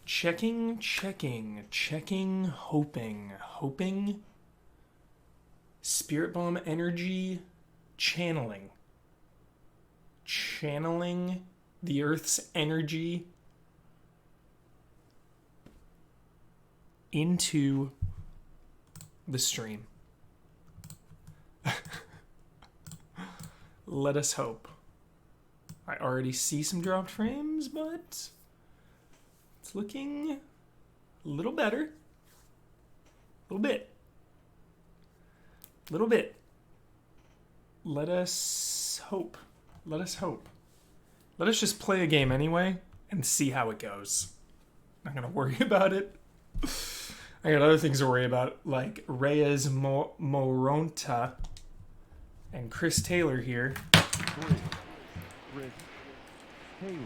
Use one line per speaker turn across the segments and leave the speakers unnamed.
Checking, hoping. Spirit Bomb energy, channeling the Earth's energy into the stream. Let us hope. I already see some dropped frames, but it's looking a little better. A little bit. Let us hope. Let us just play a game anyway and see how it goes. Not going to worry about it. I got other things to worry about, like Reyes Moronta and Chris Taylor here.
Chris Taylor.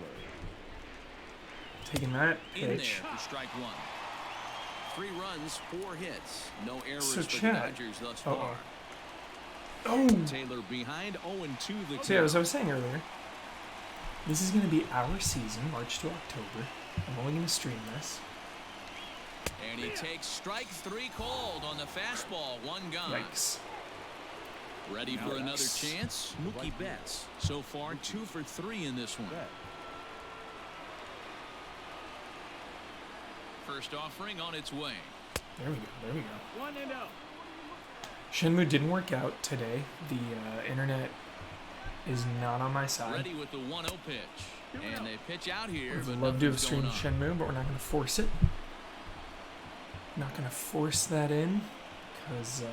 Taking that pitch.
In there for strike one. 3 runs, 4 hits. No errors
So
for the
Chad.
Dodgers thus far.
Oh!
Taylor behind 0-2 the
So yeah, as I was saying earlier, this is going to be our season, March to October. I'm only going to stream this.
And he takes strike 3 cold on the fastball. 1 gone.
Yikes.
Ready for another chance? Mookie Betts. So far, 2 for 3 in this one. First offering on its way.
There we go.
1-0.
Shenmue didn't work out today. The internet is not on my side.
Ready with the 1-0 pitch. And they pitch out here.
I'd
but
love to have
nothing's
streamed
going on.
Shenmue, but we're not going to force it. Not going to force that in, because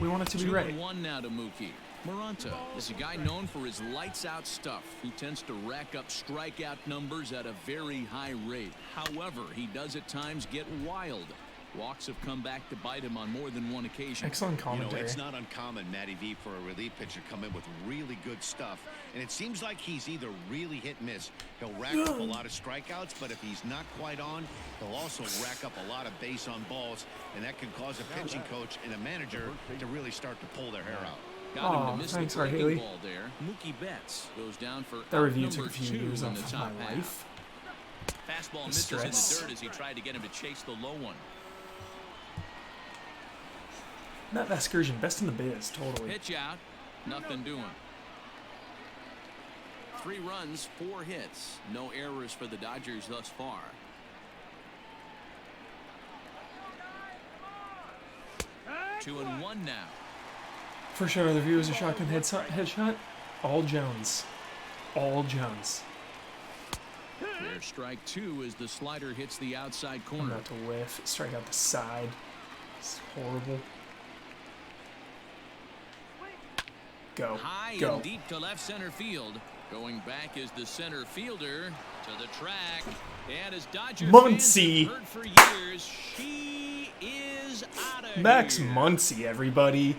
we want it to be right.
2-1 now to Mookie. Moronta is a guy known for his lights-out stuff. He tends to rack up strikeout numbers at a very high rate. However, he does at times get wild. Walks have come back to bite him on more than one occasion.
Excellent commentary.
It's not uncommon, Matty V, for a relief pitcher to come in with really good stuff. And it seems like he's either really hit and miss. He'll rack up a lot of strikeouts, but if he's not quite on, he'll also rack up a lot of base on balls. And that can cause a pitching coach and a manager to really start to pull their hair out.
Got him to miss
thanks,
the breaking
Haley.
ball there. Mookie Betts goes down for
That review
number
took a few
2
years
in the
off of
top
my
half.
life.
Fastball
The
misses in
stress.
the dirt as he tried to get him to chase the low one.
Matt Vasgersian, best in the biz, totally.
Pitch out, nothing doing. 3 runs, 4 hits, no errors for the Dodgers thus far. Two and one now.
First shot of the view is a shotgun headshot. All Jones.
There's strike 2 as the slider hits the outside
I'm
corner.
about to whiff. Strike out the side. It's horrible. Go.
High
Go.
and deep to left center field. Going back is the center fielder to the track. And as Dodger
Muncy.
fans have heard for years, she is out of
Max
here.
Muncy, everybody.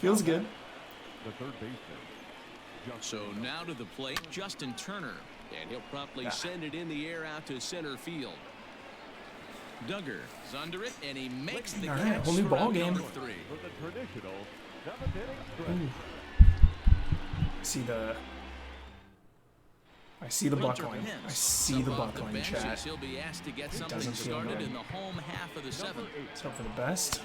Feels good.
The third baseman.
So now to the plate, Justin Turner. And he'll promptly send it in the air out to center field. Duggar is under it, and he makes the
All right,
catch
whole new
for
ball
out
game.
number 3.
For the traditional 7th inning stretch.
I see the
Hunter
buckling.
Pence
I see the
up off
buckling,
bench
chat.
as he'll be asked to get something
doesn't feel
started
good.
in the home half of the 7th.
Let's hope for the best.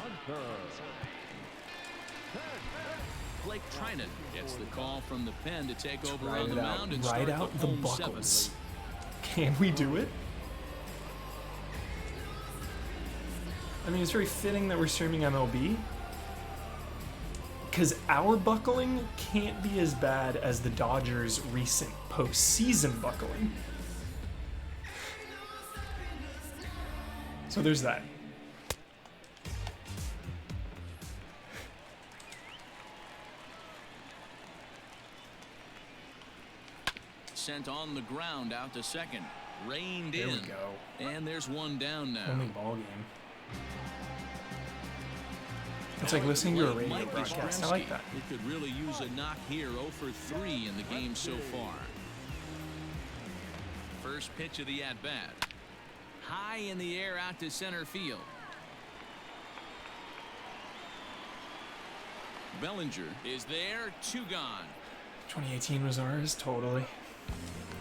Blake Trinan gets the call from the pen to take over
Ride
on the
it out.
mound and
Ride
start
out
the
the
home
buckles.
7th.
Can we do it? I mean, it's very fitting that we're streaming MLB. Because our buckling can't be as bad as the Dodgers' recent postseason buckling. So there's that.
Sent on the ground out to second. Reined
There
in.
we go.
And there's one down now.
Only ball game. It's like listening to a radio
Mike
broadcast. I like that.
He could really use a knock here. 0 for 3 in the game so far. First pitch of the at-bat. High in the air out to center field. Bellinger is there. 2 gone.
2018 was ours, totally.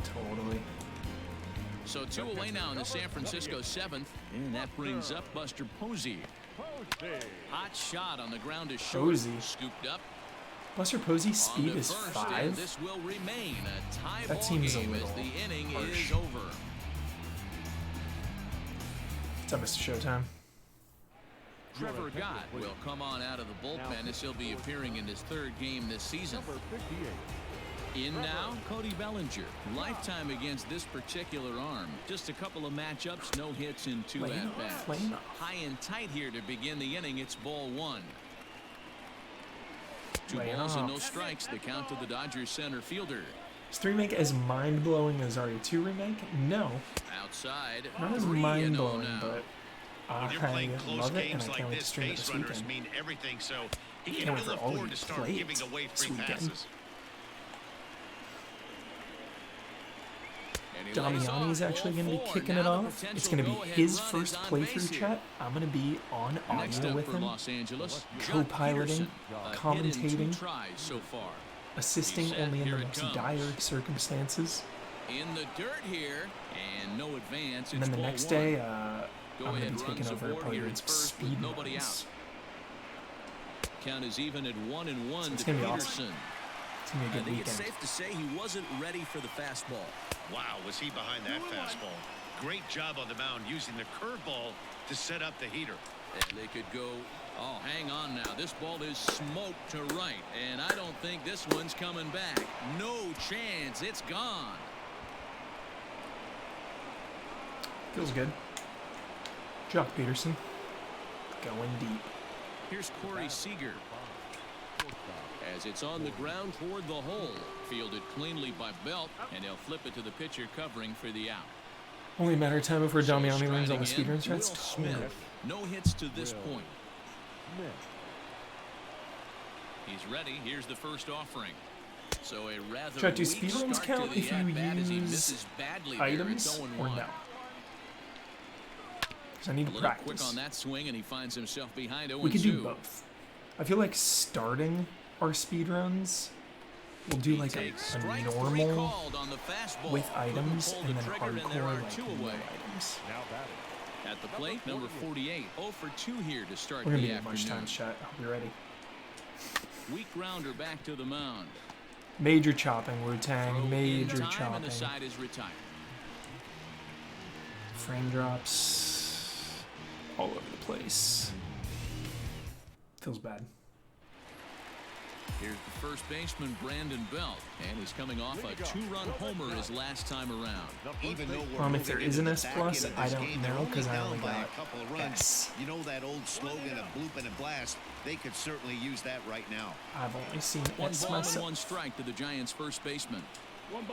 Totally.
So 2 away now in the San Francisco 7th, and that brings up Buster Posey. Hot shot on the ground is short.
Posey.
Scooped up.
Buster Posey's
On
speed
to
is
first,
5.
and this will remain a tie
That
ball
seems a
game as
little
the inning
harsh.
is over.
What's up, Mr. Showtime?
Trevor Gott will come on out of the bullpen as he'll be appearing in his 3rd game this season.
Number 58.
In now, Cody Bellinger. Lifetime against this particular arm. Just a couple of matchups, no hits in 2
Flame
at-bats.
off, flame off.
High and tight here to begin the inning. It's ball 1. 2
Lay
balls and no
off.
strikes. The count to the Dodgers center fielder.
Is 3 remake as mind-blowing as RE2 remake? No.
Outside.
Not as
3-0
mind-blowing,
now.
but
When you're playing
I
close
love it, and
games
I
like
can't wait to
this,
stream it
base
this
runners
weekend.
mean everything, so he
Can't
can
wait
really
for all
afford
you
to start
play
giving
it
away
this
free
weekend.
passes.
And he lays
Damiani is
off
actually
ball
going to be
4.
kicking
Now
it
the
off. It's
potential
going to be
go-ahead
his
run
first
is on base
playthrough
here.
chat. I'm going to be on
Next
audio
up
with
for
him,
Los Angeles, Jock
co-piloting,
Peterson. A hit in 2
commentating,
tries so far.
assisting
He's set.
only in
Here
the
it
most
comes.
dire circumstances.
In the dirt here, and no advance.
And
It's
then the
ball
next
1.
day, I'm going
Go-ahead
to be taking
runs
over
aboard here at
opponents'
first with
speed
nobody
runs.
Count is even at 1-1
It's
to
gonna be
Peterson.
awesome. It's going to be a
I
good
think it's
weekend.
safe to say he wasn't ready for the fastball.
Wow, was he behind that fastball. Great job on the mound using the curveball to set up the heater.
And they could go, oh, hang on now. This ball is smoked to right, and I don't think this one's coming back. No chance. It's gone.
Feels good. Jock Peterson. Going deep.
Here's Corey Seager. As it's on the ground toward the hole. Fielded cleanly by Belt, and they'll flip it to the pitcher covering for the out.
Only a matter of time before
So
Damiani learns all the
striding
speedrun
in,
strats.
Will Smith. No hits to this point. He's ready. Here's the first offering. So a rather
Chat, do
weak
speedruns
start
count
to the
if you
at-bat as he
use
misses badly there.
items
It's
or
0-1.
no? Because I need
A
to
little
practice.
quick on that swing, and he finds himself behind 0-2.
We could do both. I feel like starting our speedruns, we'll do like a
Strike 3
normal
called on the fastball.
with
Couldn't
items
pull
and
the
then
trigger, and there are
hardcore
two
like no
away.
items.
Now batting.
At the plate, number 48. 0 for 2 here to start
We're gonna
the
be in much
afternoon.
time, chat. I hope you're ready.
Weak grounder back to the mound.
Major chopping, Wu
Throw
Tang.
in
Major
time, and
chopping.
the side is retired.
Frame drops all over the place. Feels bad.
Here's the first baseman, Brandon Belt, and he's coming off a 2-run homer his last time around.
Even though we're
If
moving
there
into
is an
the
S
back
plus,
end of
I
this
don't
game,
know,
they're
'cause I
down
only
by
got
a couple of runs.
S.
You know that old slogan, a bloop and a blast. They could certainly use that right now.
I've only seen
One
S
ball and
myself.
1 strike to the Giants' first baseman.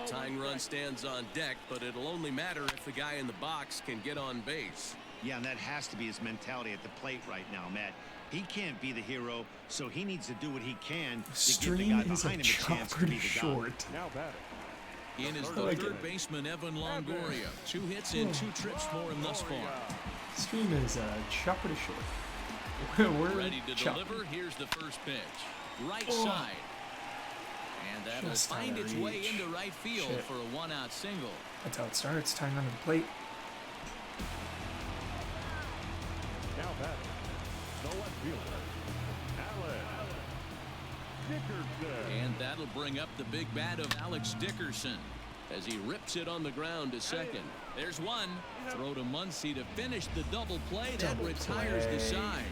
Tying run stands on deck, but it'll only matter if the guy in the box can get on base.
Yeah, and that has to be his mentality at the plate right now, Matt. He can't be the hero, so he needs to do what he can to give the
Stream
guy
is a
behind him a chance to
chopper
be the guy.
short.
Now batting.
In is
I
the
like
third
it.
baseman, Evan Longoria. 2 hits and 2 trips for him thus far.
Stream is chopper to short. We're
Ready to
chopping.
deliver. Here's the first pitch. Right
Oh.
side. And that'll
Just
find
out of
its way
reach.
into right field
Shit.
for a 1-out single.
That's how it starts. Tying under the plate.
Now batting. The left fielder, Alex Dickerson.
And that'll bring up the big bat of Alex Dickerson as he rips it on the ground to second. There's one. Throw to Muncy to finish the double play. That
Double
retires the
play.
side.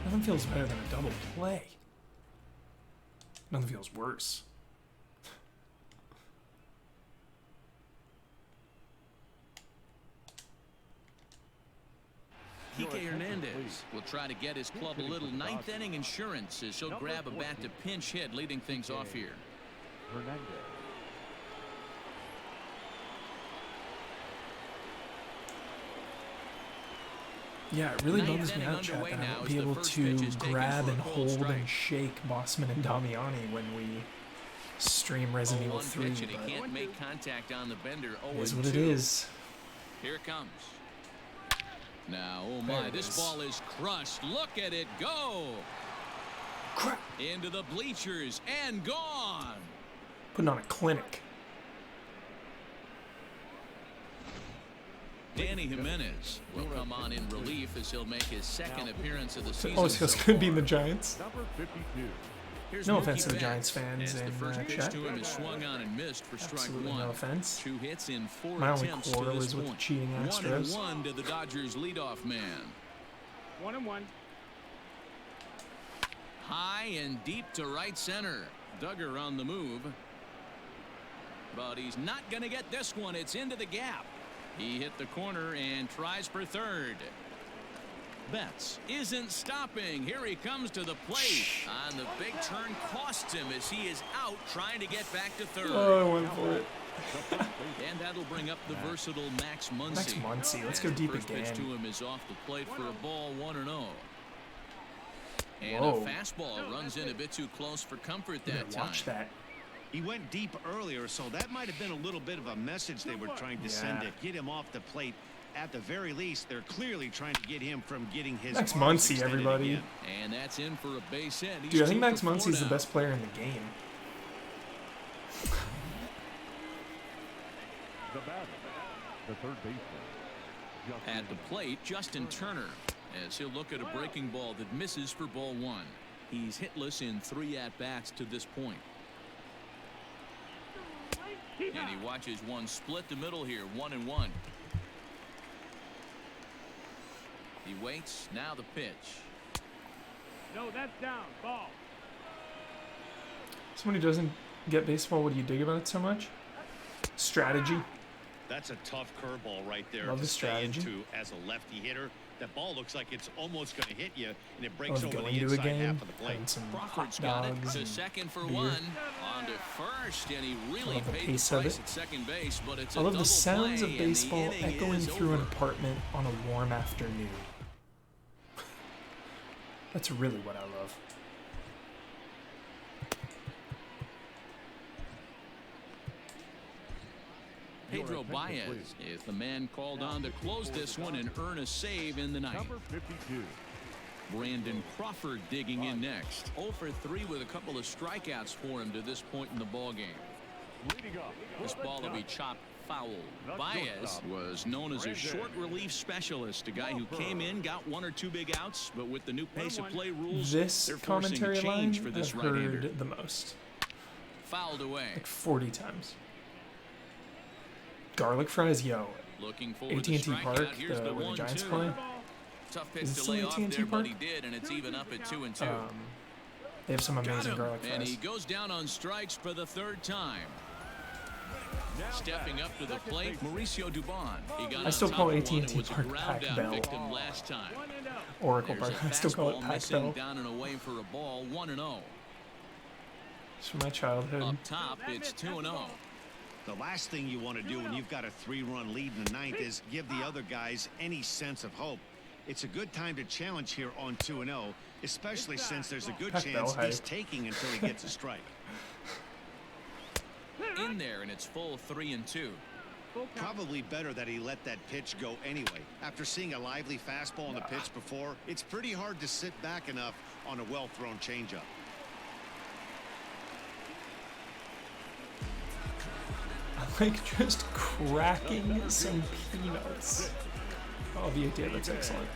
Nothing feels better than a double play. Nothing feels worse.
Kike Hernandez will try to get his club a little ninth inning insurance as he'll grab a bat to pinch hit, leading things off here.
Hernandez.
Yeah, it really
Ninth
bums me
inning
out, chat,
underway
that I
now
won't
as
be
the
able
first
to
pitch is taken
grab
for a
and
ball
hold
strike.
and shake Bossman and Damiani when we stream Resident Evil
0-1
3,
pitch, and he
but
can't make contact on the bender.
it is what
0-2.
it is.
Here it comes. Now, oh
There
my,
it
this
is.
ball is crushed. Look at it go.
Crap.
Into the bleachers and gone.
Putting on a clinic.
Danny Jimenez will come on in relief as he'll make his second appearance of the season.
Always feels
so
good being
far.
the Giants.
Number 52.
Here's
No
Mookie
offense to the
Betts,
Giants fans
as the
in
first pitch
chat.
to him is swung on and missed for strike
Absolutely
one.
no offense.
2 hits in 4
My only
attempts to
quarrel
this
is with the
point.
cheating Astros.
1-1 to the Dodgers leadoff man.
1-1.
High and deep to right center. Duggar on the move. But he's not going to get this one. It's into the gap. He hit the corner and tries for third. Betts isn't stopping. Here he comes to the plate. On the big turn costs him as he is out trying to get back to third.
Oh, I went for it.
And that'll bring up the versatile Max Muncy.
Max Muncy, let's go deep
First pitch to
again.
him is off the plate for a ball, 1-0. And
Whoa.
a fastball runs in a bit too close for comfort
Yeah,
that time.
watch that.
He went deep earlier, so that might have been a little bit of a message they were trying to send
Yeah.
to get him off the plate. At the very least, they're clearly trying to get him from getting his
Max
arms
Muncy,
extended
everybody.
again.
And that's in for a base hit. He's
Dude, I think
2
Max
for 4
Muncy's the
now.
best player in the game.
The batter, the third baseman. Justin
At the plate, Justin Turner, as he'll look at a breaking ball that misses for ball 1. He's hitless in 3 at-bats to this point. And he watches one split the middle here, 1-1. He waits, now the pitch.
No, that's down. Ball.
Someone who doesn't get baseball, what do you dig about it so much? Strategy.
That's a tough curveball right there
Love
to
the
stay
strategy.
into as a lefty hitter. That ball looks like it's almost going to hit you, and it breaks
Love
over the
going to a
inside
game,
half of the plate.
having some
Crawford's
hot
got it
dogs
to
and
second for
beer.
1. On to first, and he really
love the
paid
pace
the
of
price
it.
at second base, but it's
I
a
love the
double
sounds
play,
of
and the
baseball
inning
echoing
is
through an
over.
apartment on a warm afternoon. That's really what I love.
Pedro Baez is the man called on to close this one and earn a save in the ninth.
number 52.
Brandon Crawford digging in next. 0 for 3 with a couple of strikeouts for him to this point in the ballgame.
Leading up.
This ball will be chopped foul. Baez was known as a short relief specialist, a guy who came in, got 1 or 2 big outs, but with the new pace of play rules,
This
they're forcing
commentary
a change
line
for this
I've
right-hander.
heard the most.
Fouled away.
Like 40 times. Garlic fries, yo.
Looking for the
AT&T
strikeout.
Park,
Here's the
where the Giants
1-2.
play.
Tough
Is
pitch
it
to
still
lay off
AT&T
there, but
Park?
he did, and it's even up at 2-2.
They have some
Got
amazing
him.
garlic
And he
fries.
goes down on strikes for the 3rd time. Stepping up to the plate, Mauricio Dubon. He got
I still
on
call
top of one
AT&T
and was a
Park
ground
Pac
out
Bell.
victim last time.
1-0.
Oracle
There's
Park.
a
I still call it
fastball
Pac
missing
Bell.
down and away for a ball, 1-0.
It's from my childhood.
Up top, it's 2-0.
The last thing you want to do when you've got a 3-run lead in the ninth is give the other guys any sense of hope. It's a good time to challenge here on 2-0, especially since there's a good
Pac
chance
Bell
he's
hype.
taking until he gets a strike.
In there, and it's full 3-2.
Probably better that he let that pitch go anyway. After seeing a lively fastball on the pitch before, it's pretty hard to sit back enough on a well-thrown changeup.
I like just cracking some peanuts. Oh, the that's excellent.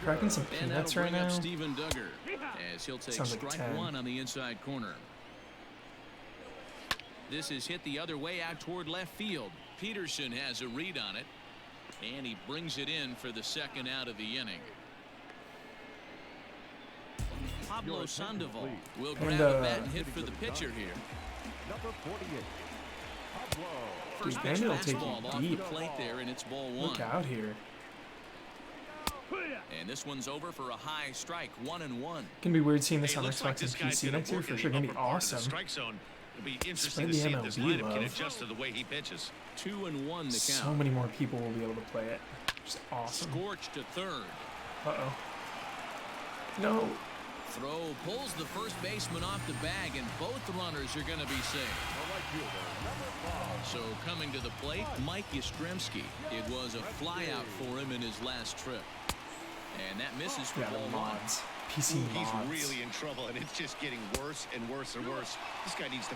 Cracking some
And
peanuts
that'll
right
bring up
now.
Steven Duggar as he'll take
Sounds like
strike
10.
1 on the inside corner. This is hit the other way out toward left field. Peterson has a read on it, and he brings it in for the 2nd out of the inning. Pablo Sandoval will grab a bat and hit for the pitcher here.
Number 48. Pablo.
First
Dude,
pitch
Bandit will take
fastball
you
off the
deep.
plate there, and it's ball 1.
Look out here.
And this one's over for a high strike, 1-1.
Gonna be weird seeing this
Hey,
on
looks like
Xbox
this
and
guy's
PC
gonna
next year.
work
For
in
sure,
the
gonna be
upper part of the
awesome.
strike zone. It'll be interesting
Spread
to
the
see if this
MLB
lineup can
love.
adjust to the way he pitches.
2-1 the
So
count.
many more people will be able to play it. Just awesome.
Scorched to third.
Uh-oh. No.
Throw pulls the first baseman off the bag, and both runners are going to be safe. So coming to the plate, Mike Yastrzemski. It was a flyout for him in his last trip. And that misses for
Yeah,
ball
the
1.
mods. PC
Ooh, he's
mods.
really in trouble, and it's just getting worse and worse and worse. This guy needs to...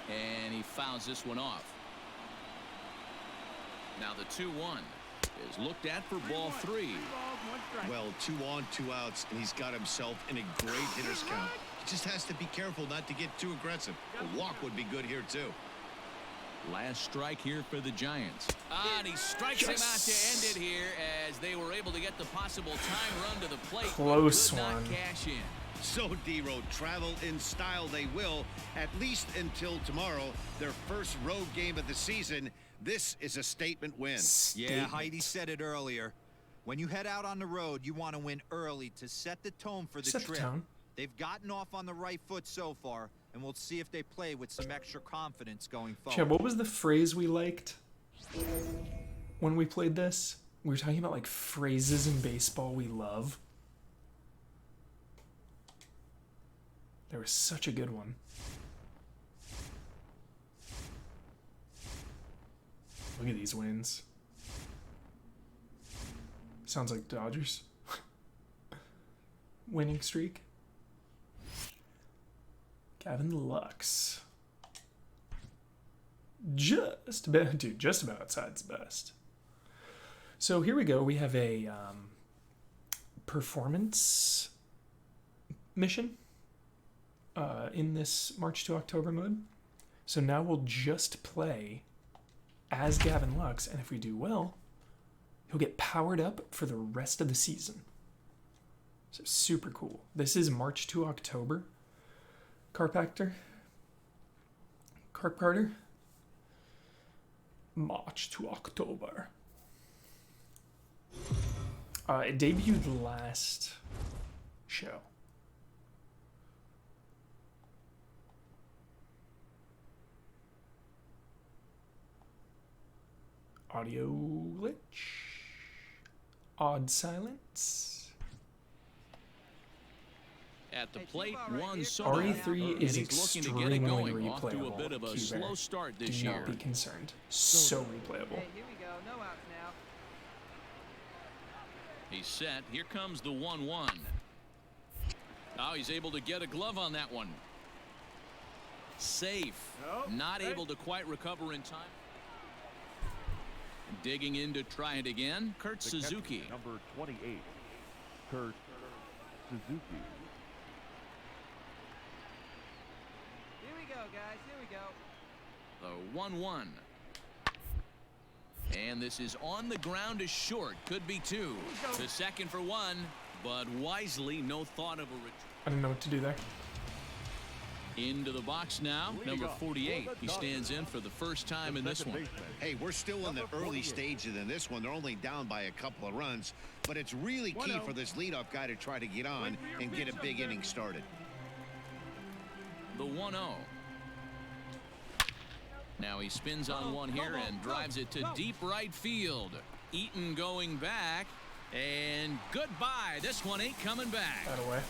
And he fouls this one off. Now the 2-1 is looked at for ball 3.
3 balls, 1 strike.
Well, 2 on, 2 outs, and he's got himself in a great hitter's count. He just has to be careful not to get too aggressive. A walk would be good here, too.
Last strike here for the Giants. And he strikes him out to end it here as they were able to get the possible time run to the plate.
Close
but could
one.
not cash in.
So, D-Road, travel in style they will, at least until tomorrow, their first road game of the season. This is a statement win.
Yeah, Heidi said it earlier. When you head out on the road, you want to win early to set the tone for the
Set the
trip.
tone.
They've gotten off on the right foot so far, and we'll see if they play with some extra confidence going forward.
Chad, what was the phrase we liked when we played this? We were talking about like phrases in baseball we love. There was such a good one. Look at these wins. Sounds like Dodgers. Winning streak. Gavin Lux. Just about outside's best. So here we go. We have a performance mission in this March to October mode. So now we'll just play as Gavin Lux, and if we do well, he'll get powered up for the rest of the season. So super cool. This is March to October. Carpactor. March to October. It debuted last show. Audio glitch. Odd silence.
At the plate, one Soto.
RE3 is
and he's looking to
extremely
get it going. Off to a
replayable.
bit of a
Q-Bear.
slow start this
Do
year.
not be concerned. So replayable.
Hey, here we go. No outs now.
He's set. Here comes the 1-1. Now he's able to get a glove on that one. Safe. Not able to quite recover in time. Digging in to try it again. Kurt
The catcher,
Suzuki.
number 28, Kurt Suzuki.
Here we go, guys. Here we go.
The 1-1. And this is on the ground to short. Could be 2. To second for 1, but wisely no thought of a return.
I didn't know what to do there.
Into the box now, number 48. He stands in for the first time in this one.
Hey, we're still in the early stages in this one. They're only down by a couple of runs, but it's really key for this leadoff guy to try to get on and get a big inning started.
The 1-0. Now he spins on one here and drives it to deep right field. Eaton going back, and goodbye. This one ain't coming back.
That away.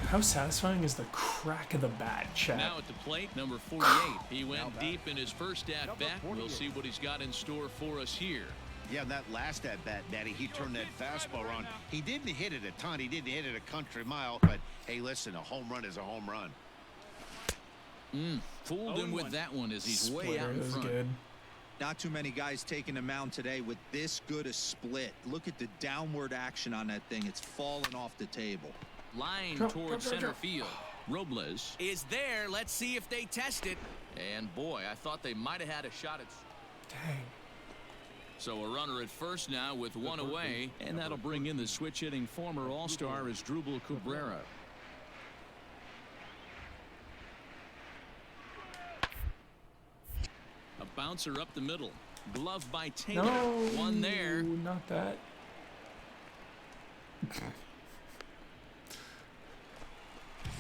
How satisfying is the crack of the bat, Chad?
Now at the plate, number 48. He went deep in his first at-bat. We'll see what he's got in store for us here.
Yeah, that last at-bat, Daddy, he turned that fastball around. He didn't hit it a ton. He didn't hit it a country mile. But, hey, listen, a home run is a home run.
Fooled him with that one as he's way out
Splitter
in
is
front.
good.
Not too many guys taking the mound today with this good a split. Look at the downward action on that thing. It's falling off the table.
Line
Drop,
towards
drop,
center
drop.
field. Robles is there. Let's see if they test it. And boy, I thought they might have had a shot at.
Dang.
So a runner at first now with one away, and that'll bring in the switch hitting former All-Star Asdrubal Cabrera. A bouncer up the middle. Glove by Taylor.
No,
One there.
Not that.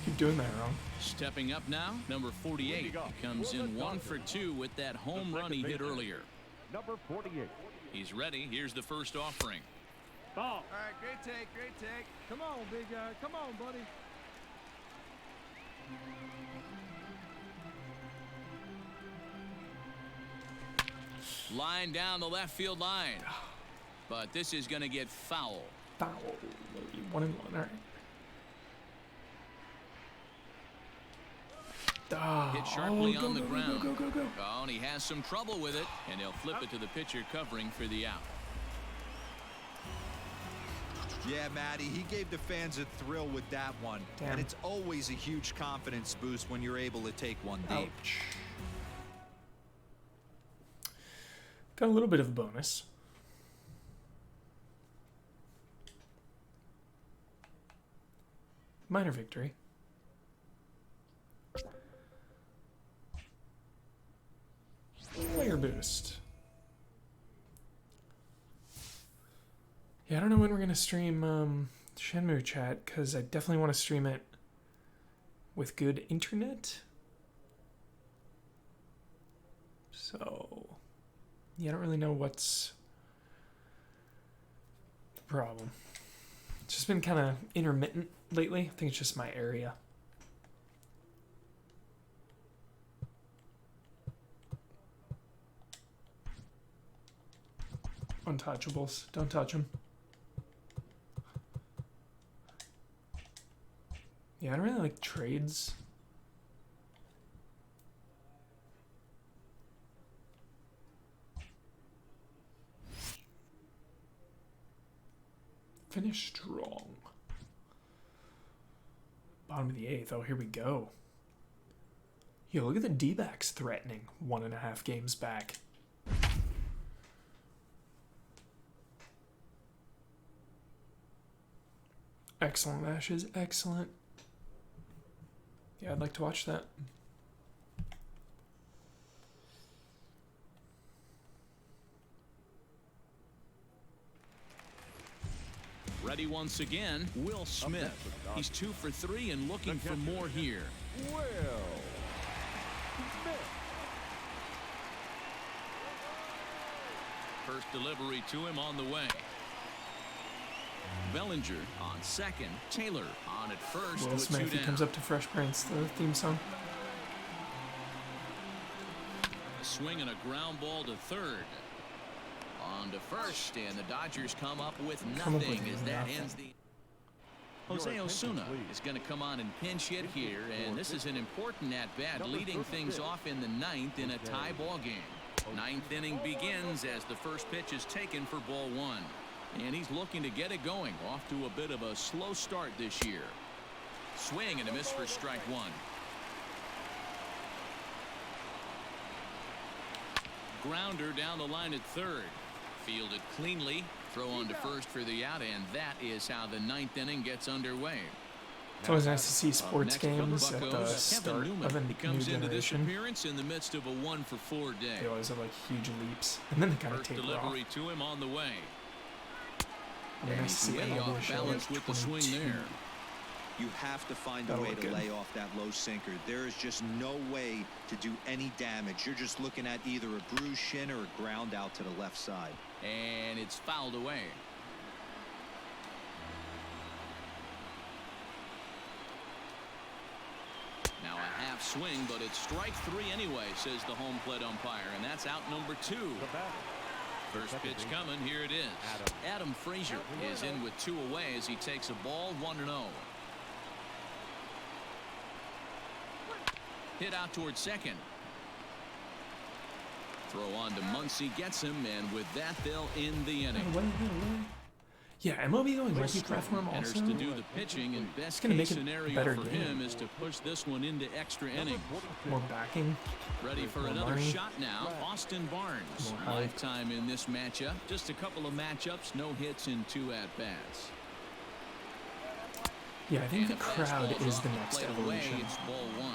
Keep doing that wrong.
Stepping up now, number 48. He comes in 1 for 2 with that home run he hit earlier.
Number 48.
He's ready. Here's the first offering.
Ball.
All right, great take, great take.
Come on, big guy. Come on, buddy.
Line down the left field line. But this is going to get foul.
Foul. 1-1. All right.
Hit sharply
go,
on the
go,
ground.
Go, go, go, go.
Oh, and he has some trouble with it, and he'll flip it to the pitcher covering for the out.
Yeah, Matty, he gave the fans a thrill with that one.
Damn.
And it's always a huge confidence boost when you're able to take one deep.
Ouch. Got a little bit of a bonus. Minor victory. Player boost. Yeah, I don't know when we're gonna stream Shenmue chat, because I definitely want to stream it with good internet. So yeah, I don't really know what's the problem. It's just been kind of intermittent lately. I think it's just my area. Untouchables. Don't touch them. Yeah, I don't really like trades. Finish strong. Bottom of the 8th. Oh, here we go. Yo, look at the D-backs threatening 1.5 games back. Excellent, Ashes. Excellent. Yeah, I'd like to watch that.
Ready once again, Will Smith. He's 2 for 3 and looking for more here.
Will Smith.
First delivery to him on the way. Bellinger on second. Taylor on at first
Will
with
Smith,
2
he
down.
comes up to Fresh Prince, the theme song.
A swing and a ground ball to third. On to first, and the Dodgers come up with nothing as that ends the... Jose Osuna is going to come on and pinch hit here, and this is an important at-bat, leading things off in the 9th in a tie ball game. 9th inning begins as the first pitch is taken for ball 1. And he's looking to get it going, off to a bit of a slow start this year. Swing and a miss for strike 1. Grounder down the line at third. Fielded cleanly. Throw on to first for the out, and that is how the 9th inning gets underway.
It's always nice to see sports
Next for the
games at the
Buccos,
start
Kevin Newman.
of a
He
new
comes into this
generation.
appearance in the midst of a 1-for-4 day.
They always have like huge leaps, and then they kind of
First
taper off.
delivery to him on the way.
I mean,
And
nice to
he's
see
way
MLB
off
show
balance
like
with the swing
22.
there.
You have to find a
That'll
way
look
to
good.
lay off that low sinker. There is just no way to do any damage. You're just looking at either a bruised shin or a ground out to the left side.
And it's fouled away. Now a half swing, but it's strike 3 anyway, says the home plate umpire, and that's out number 2.
The batter.
First pitch coming, here it is. Adam Frazier is in with 2 away as he takes a ball 1-0. Hit out towards second. Throw on to Muncy, gets him, and with that they'll end the inning.
Yeah, MLB going multi-platform
Enters
also.
to do the pitching, and best
gonna
case
make it a
scenario
better
for
game.
him is to push this one into extra innings.
More backing.
Ready for
More
another
money.
shot now. Austin Barnes.
More hype.
Lifetime in this matchup. Just a couple of matchups, no hits in 2 at-bats.
Yeah, I think
And
the
the
crowd
fastball's
is
off
the next
plate away.
evolution.
It's ball 1.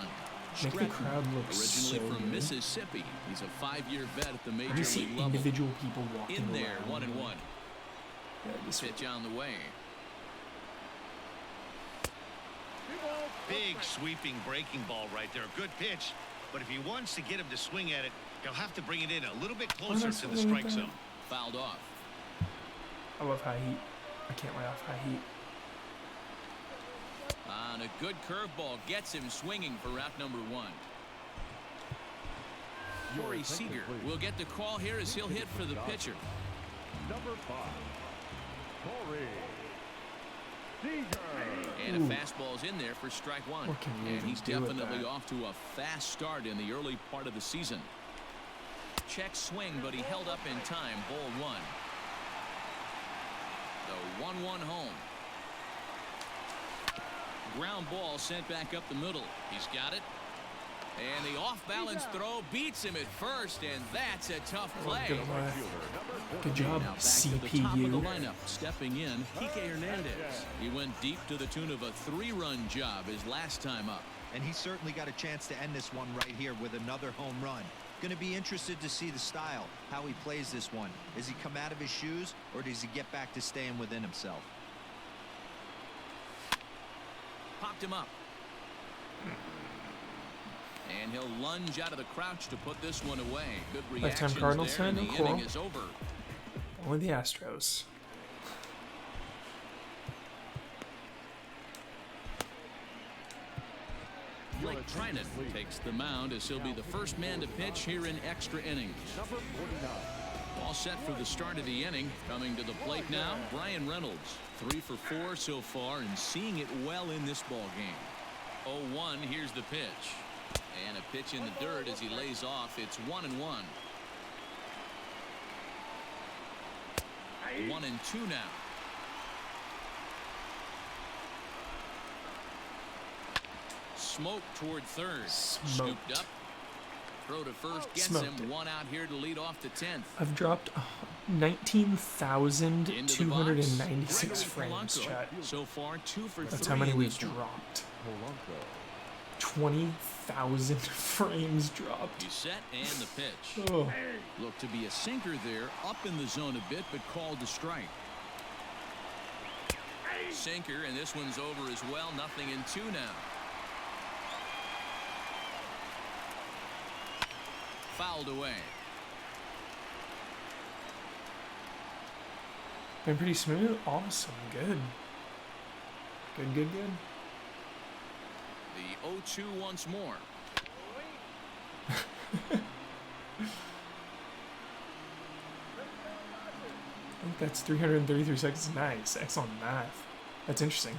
Make the
Stratton,
crowd look
originally
so
from
good.
Mississippi. He's a 5-year vet at the major
You see
league level.
individual people walking
In there,
around.
1-1.
Yeah, this
Pitch on the way.
Big sweeping breaking ball right there. A good pitch. But if he wants to get him to swing at it, he'll have to bring it in a little bit closer
that's
to the
something like
strike
that.
zone.
Fouled off.
I love high heat. I can't lay off high heat.
On a good curveball gets him swinging for out number 1. Corey Seager will get the call here as he'll hit for the pitcher.
Number 5, Corey Seager.
And a fastball's in there for strike 1.
What can you
And
even
he's
do with
definitely
that?
off to a fast start in the early part of the season. Check swing, but he held up in time. Ball 1. The 1-1 home. Ground ball sent back up the middle. He's got it. And the off-balance throw beats him at first, and that's a tough play.
Good job,
Now back to the top of the
CPU.
lineup. Stepping in, Kike Hernandez. He went deep to the tune of a 3-run job his last time up.
And he certainly got a chance to end this one right here with another home run. Going to be interested to see the style, how he plays this one. Does he come out of his shoes, or does he get back to staying within himself?
Popped him up. And he'll lunge out of the crouch to put this one away. Good
Lifetime
reactions
Cardinals
there, and
fan?
the
Cool.
inning is over.
Only the Astros.
Blake Trinan takes the mound as he'll be the first man to pitch here in extra innings.
Number 49.
All set for the start of the inning. Coming to the plate now, Brian Reynolds. 3 for 4 so far and seeing it well in this ball game. 0-1, here's the pitch. And a pitch in the dirt as he lays off. It's 1-1. 1-2 now. Smoke toward third.
Smoked.
Scooped up. Throw to first gets
Smoked
him.
it.
1 out here to lead off the 10th.
I've dropped
Into the box.
19,296 frames,
Polanco.
chat.
So far, 2 for 3.
That's how many
in
we've
this one.
dropped.
Polanco.
20,000 frames dropped.
He's set and the pitch.
Oh.
Looked to be a sinker there, up in the zone a bit, but called to strike. Sinker, and this one's over as well. 0-2 now. Fouled away.
Been pretty smooth. Awesome. Good. Good, good, good.
The 0-2 once more.
I think that's 333 seconds. Nice. Excellent math. That's interesting.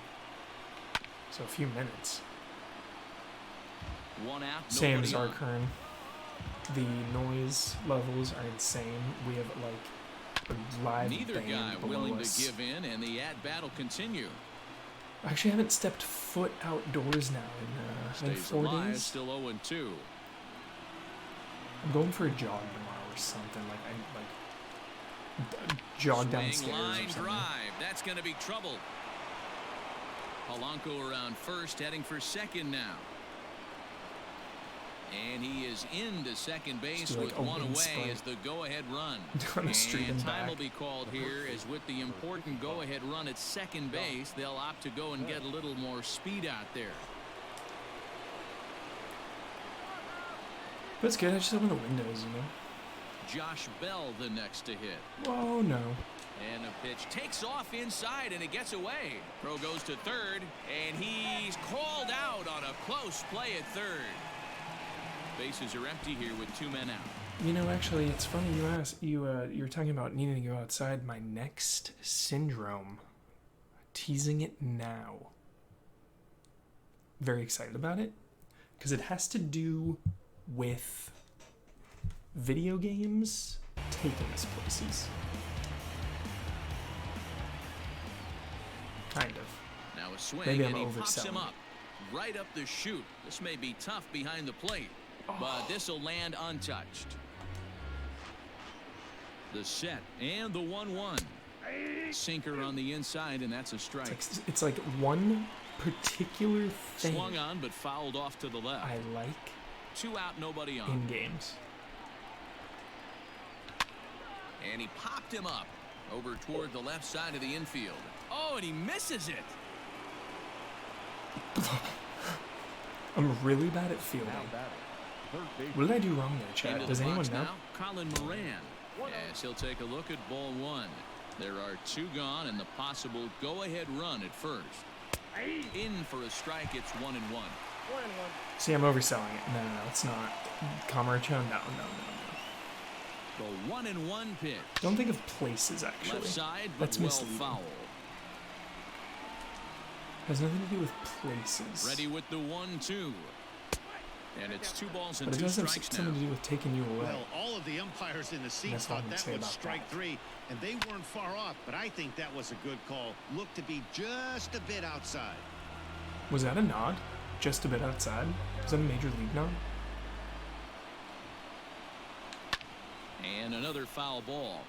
So a few minutes.
1 out.
Same
nobody
as our
on.
current. The noise levels are insane. We have like a live
Neither
band
guy
below
willing
us.
to give in, and the at-bat will continue.
I actually haven't stepped foot outdoors now in I think
Stays
4
alive,
days.
still 0-2.
I'm going for a jog tomorrow or something. Jog
Swing,
downstairs
line
or something.
drive. That's going to be trouble. Polanco around first, heading for second now. And he is into second base
do, like,
with
a
1
wind
away
sprint.
as the go-ahead run.
Down the street and
time
back.
will be called here as with the important go-ahead run at second base, they'll opt to go and get a little more speed out there.
But it's good. I just open the windows, you know.
Josh Bell the next to hit.
Whoa, no.
And the pitch takes off inside and it gets away. Throw goes to third and he's called out on a close play at third. Bases are empty here with 2 men out.
You know, actually, it's funny you asked. You were talking about needing to go outside. My next syndrome. Teasing it now. Very excited about it. Because it has to do with video games taking us places. Kind of.
Now a swing
Maybe
and
I'm
he pops him
overselling
up. Right up the chute. This may be tough behind the plate. But this will land untouched. The set and the 1-1. Sinker on the inside, and that's a strike.
It's like one particular thing
Swung on, but fouled off to the left.
I like
2 out, nobody on.
in games.
And he popped him up over toward the left side of the infield. Oh, and he misses it.
I'm really bad at fielding.
Now batting. Third base.
What did I do wrong there,
Into
Chad?
the
Does anyone
box
know?
now, Colin Moran. Yes, he'll take a look at ball 1. There are 2 gone and the possible go-ahead run at first. In for a strike, it's 1-1.
See, I'm overselling it. No, it's not. Camacho, no.
The 1-1 pitch.
Don't think of places, actually.
Left side, but
That's
well
misleading.
foul.
Has nothing to do with places.
Ready with the 1-2. And it's 2 balls and
But it
2
does have
strikes
something
now.
to do with taking you away.
Well, all of the umpires in the seats
That's all I
thought
can
that
say
was
about
strike
that.
3, and they weren't far off, but I think that was a good call. Looked to be just a bit outside.
Was that a nod? Just a bit outside? Was that a major league nod?
And another foul ball.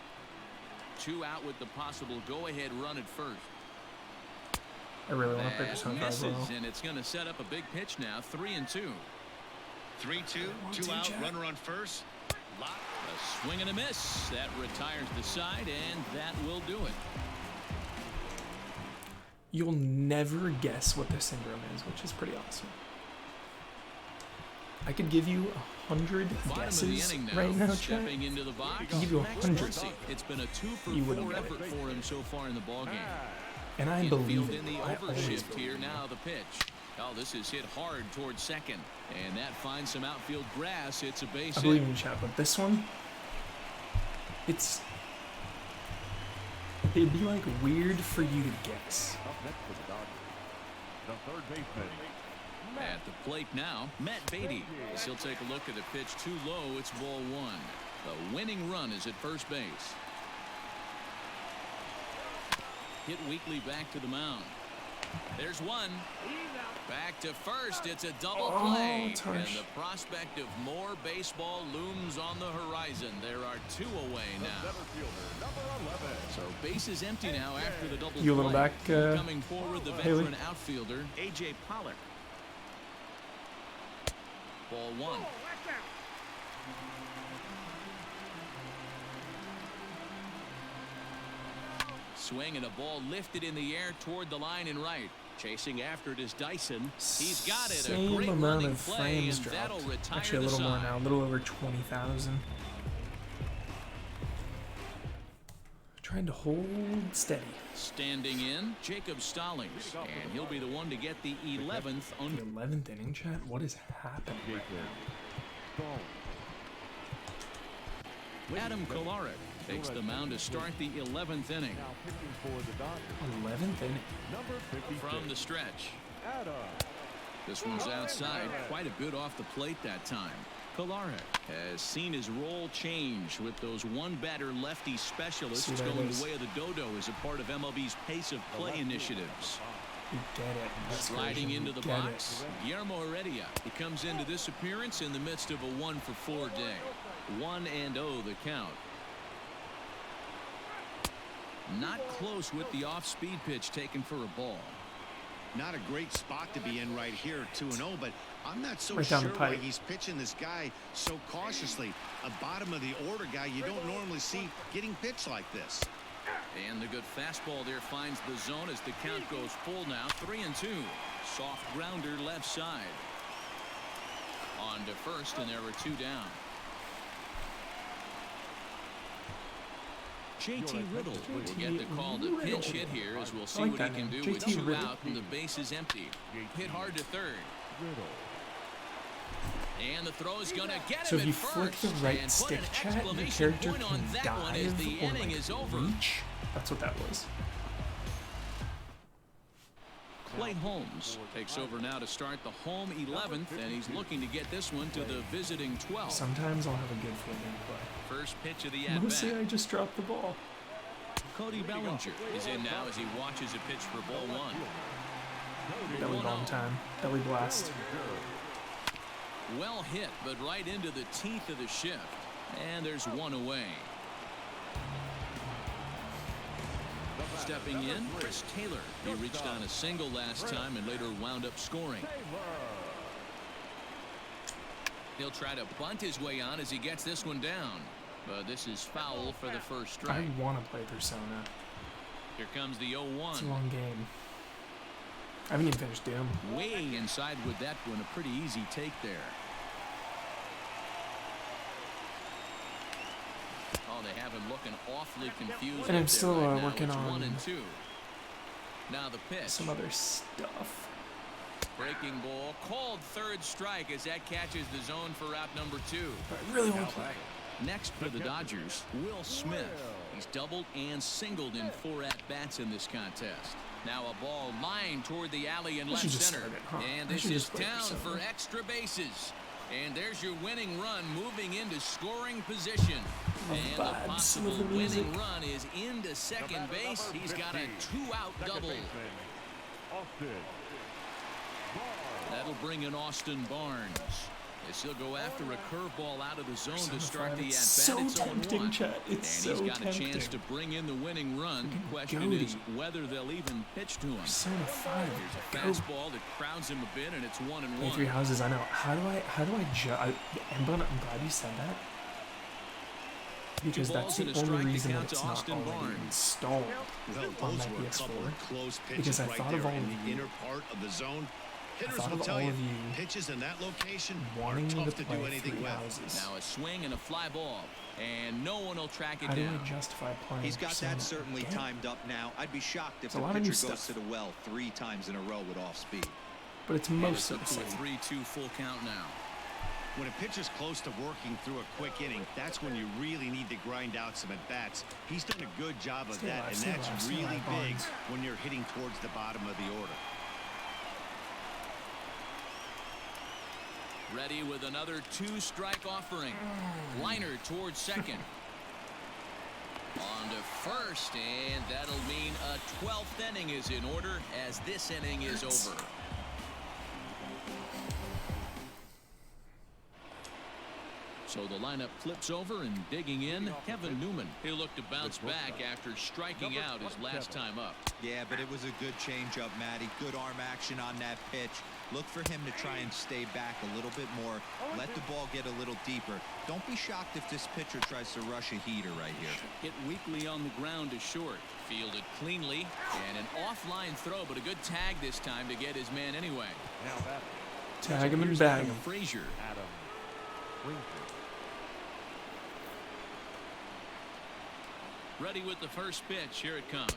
2 out with the possible go-ahead run at first.
I really want to play this
That
on
misses,
well.
and it's going to set up a big pitch now. 3-2.
3-2, 2 out, runner on first.
A swing and a miss. That retires the side, and that will do it.
You'll never guess what the syndrome is, which is pretty awesome. I could give you 100
Bottom
guesses
of the inning now,
right now, Chad.
stepping into the box.
I can give you
Max
100.
Muncy. It's been a 2
You
for
wouldn't
4
get it.
effort for him so far in the ballgame.
And I believe
Infield
it.
in the
I always
overshift
believe
here.
it.
Now the pitch. Oh, this is hit hard towards second, and that finds some outfield grass. It's a base
I believe
hit.
in Chad, but this one, it'd be like weird for you to guess.
Up next for the Dodgers, the third baseman.
At the plate now, Matt Beatty. As he'll take a look at the pitch too low. It's ball 1. The winning run is at first base. Hit weakly back to the mound. There's one. Back to first. It's a double play.
it's harsh.
And the prospect of more baseball looms on the horizon. There are 2 away now.
Center fielder, number 11.
So base is empty now after the double
You a little
play.
back,
Coming forward, the
Haley?
veteran outfielder, A.J. Pollock. Ball 1. Swing and a ball lifted in the air toward the line and right. Chasing after it is Dyson. He's got it.
Same
A great
amount
running
of
play,
frames
and that'll
dropped.
retire
Actually, a
the
little more
side.
now. A little over 20,000. Trying to hold steady.
Standing in, Jacob Stallings, and he'll be the one to get the 11th.
The 11th inning, Chad. What is happening right now?
Adam Kolarek takes the mound to start the 11th inning.
Now pitching for the Dodgers,
11th inning.
number 56.
From the stretch.
Adam.
This one's outside, quite a bit off the plate that time. Kolarek has seen his role change with those one-batter lefty specialists
See, that
going
is-
the way of the dodo as a part of MLB's pace of play initiatives.
You get it. That's
Sliding
crazy.
into
You
the
get
box,
it.
Guillermo Heredia. He comes into this appearance in the midst of a 1-for-4 day. 1-0 the count. Not close with the off-speed pitch taken for a ball.
Not a great spot to be in right here, 2-0, but I'm not so
Right down
sure
the
why
pipe.
he's pitching this guy so cautiously. A bottom of the order guy you don't normally see getting pitched like this.
And the good fastball there finds the zone as the count goes full now. 3-2. Soft grounder left side. On to first, and there were 2 down. JT Riddle will get the call to pinch hit here, as we'll see
like
what he
that
can
name.
do with
JT
2
Riddle.
out and the base is empty. Hit hard to third.
Riddle.
And the throw is going to get
So
him
if you
at
flick
first.
the
And
right
put
stick,
an
chat, your
exclamation
character
point on
can
that one as
dive
the
or
inning
like
is over.
reach. That's what that was.
Clay Holmes takes over now to start the home 11th, and he's looking to get this one to the visiting 12th.
Sometimes I'll have a good fielding play.
First pitch of the
Mostly I
at-bat.
just dropped the ball.
Cody Bellinger is in now as he watches a pitch for ball 1.
Belly bomb time. Belly blast.
Well hit, but right into the teeth of the shift. And there's 1 away. Stepping in, Chris Taylor. He reached on a single last time and later wound up scoring. He'll try to bunt his way on as he gets this one down. But this is foul for the first
I
strike.
want to play Persona.
Here comes the
It's a
0-1.
long game. I haven't even finished Doom.
Way inside with that one. A pretty easy take there. Oh, Oh, they have him looking awfully confused.
And I'm
up
still
there right now.
working
It's
on
1-2. Now the pitch.
some other stuff.
Breaking ball. Called third strike as that catches the zone for out number 2.
But I really want to play.
Next for the Dodgers, Will Smith. He's doubled and singled in 4 at-bats in this contest. Now a ball lined toward the alley in
I
left
should just
center.
start it, huh?
And
I
this
should
is
just play
down
for
for extra bases. And there's your winning run moving into scoring position. And the
vibes
possible
of the music.
winning run is into second base. He's got a 2-out double. That'll bring in Austin Barnes. As he'll go after a curveball out of the zone to start the at-bat.
So
It's 0-1.
tempting, chat. It's
And
so
he's got a chance to
tempting.
bring in the winning run. The question
goaty.
is whether they'll even pitch to him.
Persona 5.
Here's a
Go.
fastball that crowds him a bit, and it's 1-1.
Play 3 houses. I know. How do I judge? I'm glad you said that. Because that's
balls and
the
a
only
strike to
reason
count
that it's
to
not
Austin
already
Barnes.
installed
Well,
on
those
my
were a couple
PS4.
of close pitches
Because I
right
thought of
there
all
in
of
the
you.
inner part of the zone. Hitters
thought
will
of
tell
all
you,
of you
pitches in that location
wanting
are
me to
tough to
play
do
3
anything with.
houses.
Now a swing and a fly ball, and no one will track it
How do
down.
I justify playing
He's got
Persona
that certainly
again?
timed up now. I'd be shocked if
It's a
the
lot of new
pitcher goes
stuff.
to the well 3 times in a row with off speed.
But it's
And
most
it's
of
up
the
to a
same.
3-2 full count now.
When a pitcher's close to working through a quick inning, that's when you really need to grind out some at-bats. He's done a good job of
Stay
that,
alive,
and
stay
that's
alive, stay
really
alive,
big
Barnes.
when you're hitting towards the bottom of the order.
Ready with another 2-strike offering. Liner towards second. On to first, and that'll mean a 12th inning is in order as this inning is over. So the lineup flips over, and digging in, Kevin Newman. He'll look to bounce back after striking out his last time up.
Yeah, but it was a good changeup, Matty. Good arm action on that pitch. Look for him to try and stay back a little bit more. Let the ball get a little deeper. Don't be shocked if this pitcher tries to rush a heater right here.
Hit weakly on the ground to short. Fielded cleanly, and an offline throw, but a good tag this time to get his man anyway.
Tag him and
Here's
bag
Adam
him.
Frazier. Ready with the first pitch. Here it comes.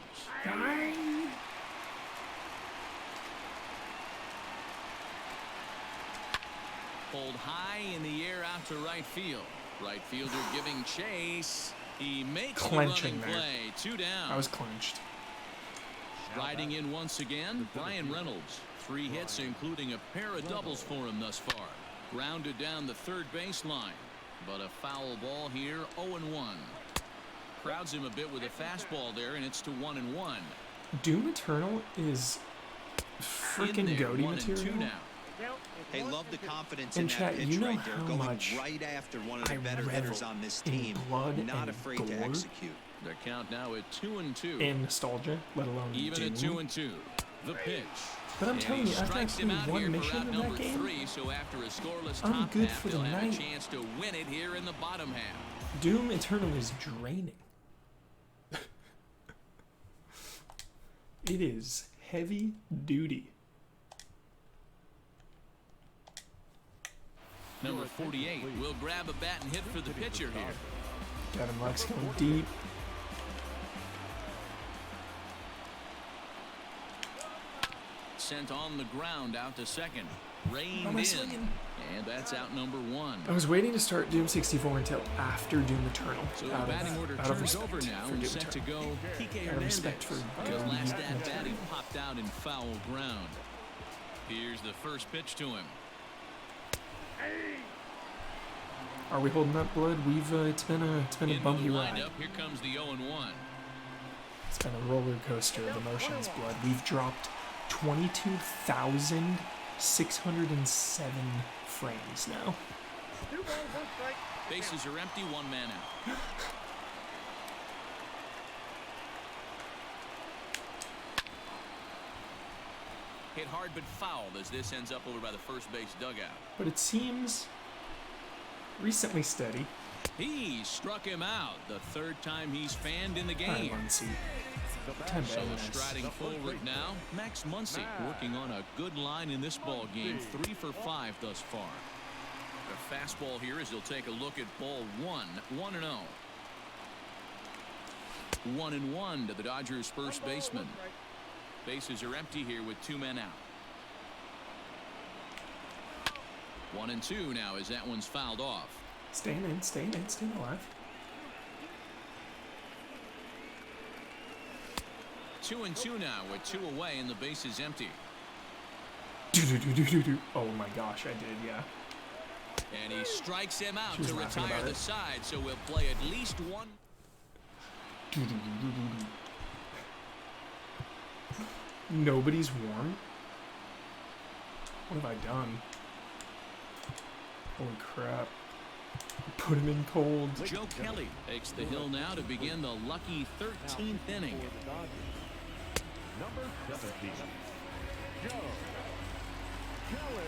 Pulled high in the air out to right field. Right fielder giving chase. He makes
Clenching
the
there.
running play. 2 down.
I was clenched.
Riding in once again, Brian Reynolds. 3 hits, including a pair of doubles for him thus far. Grounded down the third baseline. But a foul ball here, 0-1. Crowds him a bit with a fastball there, and it's to 1-1.
Doom Eternal is freaking
In there,
goaty
1-2
material.
now.
Hey, love the confidence
And
in
chat,
that pitch
you know
right there.
how
Going
much
right after one of the
I
better
revel
hitters on this
in
team.
blood
Not
and
afraid to
gore.
execute.
Their count now at 2-2.
And nostalgia, let alone
Even
Doom.
at 2-2. The pitch.
But I'm
And
telling
he
you, after I
strikes him
played
out
one
here for
mission
out
in
number
that game,
3, so after a scoreless
I'm
top
good
half,
for the
they'll have
night.
a chance to win it here in the bottom half.
Doom Eternal is draining. It is heavy duty.
Number 48 will grab a bat and hit for the pitcher here.
Got him Lex going deep.
Sent on the ground out to second. Reined
am I
in.
swinging?
And that's out number 1.
I was waiting to start Doom 64 until after Doom Eternal.
So the
out
batting order
of
turns
respect
over now
for
and
Doom
set to
Eternal.
go Kike
Out of
Hernandez.
respect for
His
Doom
last at-bat, he
Eternal.
popped out in foul ground. Here's the first pitch to him.
Are we holding up, blood? We've it's been a
Into
bumpy
the
ride.
lineup, here comes the 0-1.
It's been a roller coaster of emotions, blood. We've dropped 22,607 frames now.
Bases are empty, 1 man out. Hit hard but fouled as this ends up over by the first base dugout.
But it seems recently steady.
He struck him out the 3rd time he's fanned in the
All right,
game.
Muncy. Time
So
to
striding forward now, Max Muncy working on a good line in this ball game, 3 for 5 thus far. The fastball here as he'll take a look at ball 1, 1-0. 1-1 to the Dodgers' first baseman. Bases are empty here with 2 men out. 1-2 now as that one's fouled off.
Staying in, staying alive.
2-2 now with 2 away and the base is empty.
Oh my gosh, I did, yeah.
And he strikes him out
She was
to
laughing
retire
about
the
it.
side, so we'll play at least one.
Nobody's warm? What have I done? Holy crap. Put him in cold.
Joe Kelly takes the hill now to begin the lucky 13th inning.
Number 17, Joe Kelly.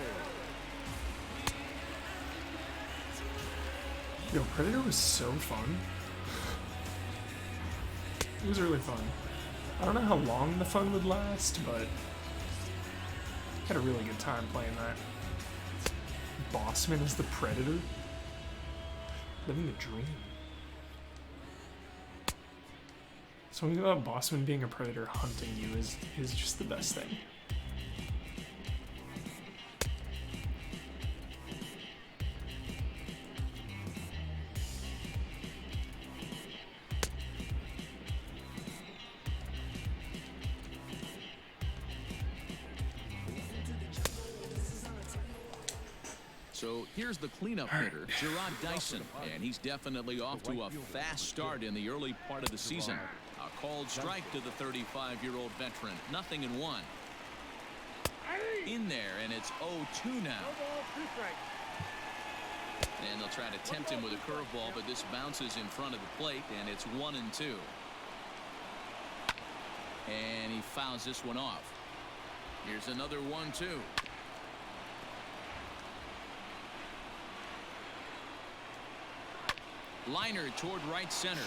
Yo, Predator was so fun. It was really fun. I don't know how long the fun would last, but I had a really good time playing that. Bossman is the Predator? Living the dream. Something about Bossman being a Predator hunting you is just the best thing.
So here's the cleanup hitter, Gerard Dyson, and he's definitely off to a fast start in the early part of the season. A called strike to the 35-year-old veteran, 0-1. In there, and it's 0-2 now. And they'll try to tempt him with a curveball, but this bounces in front of the plate, and it's 1-2. And he fouls this one off. Here's another 1-2. Liner toward right center.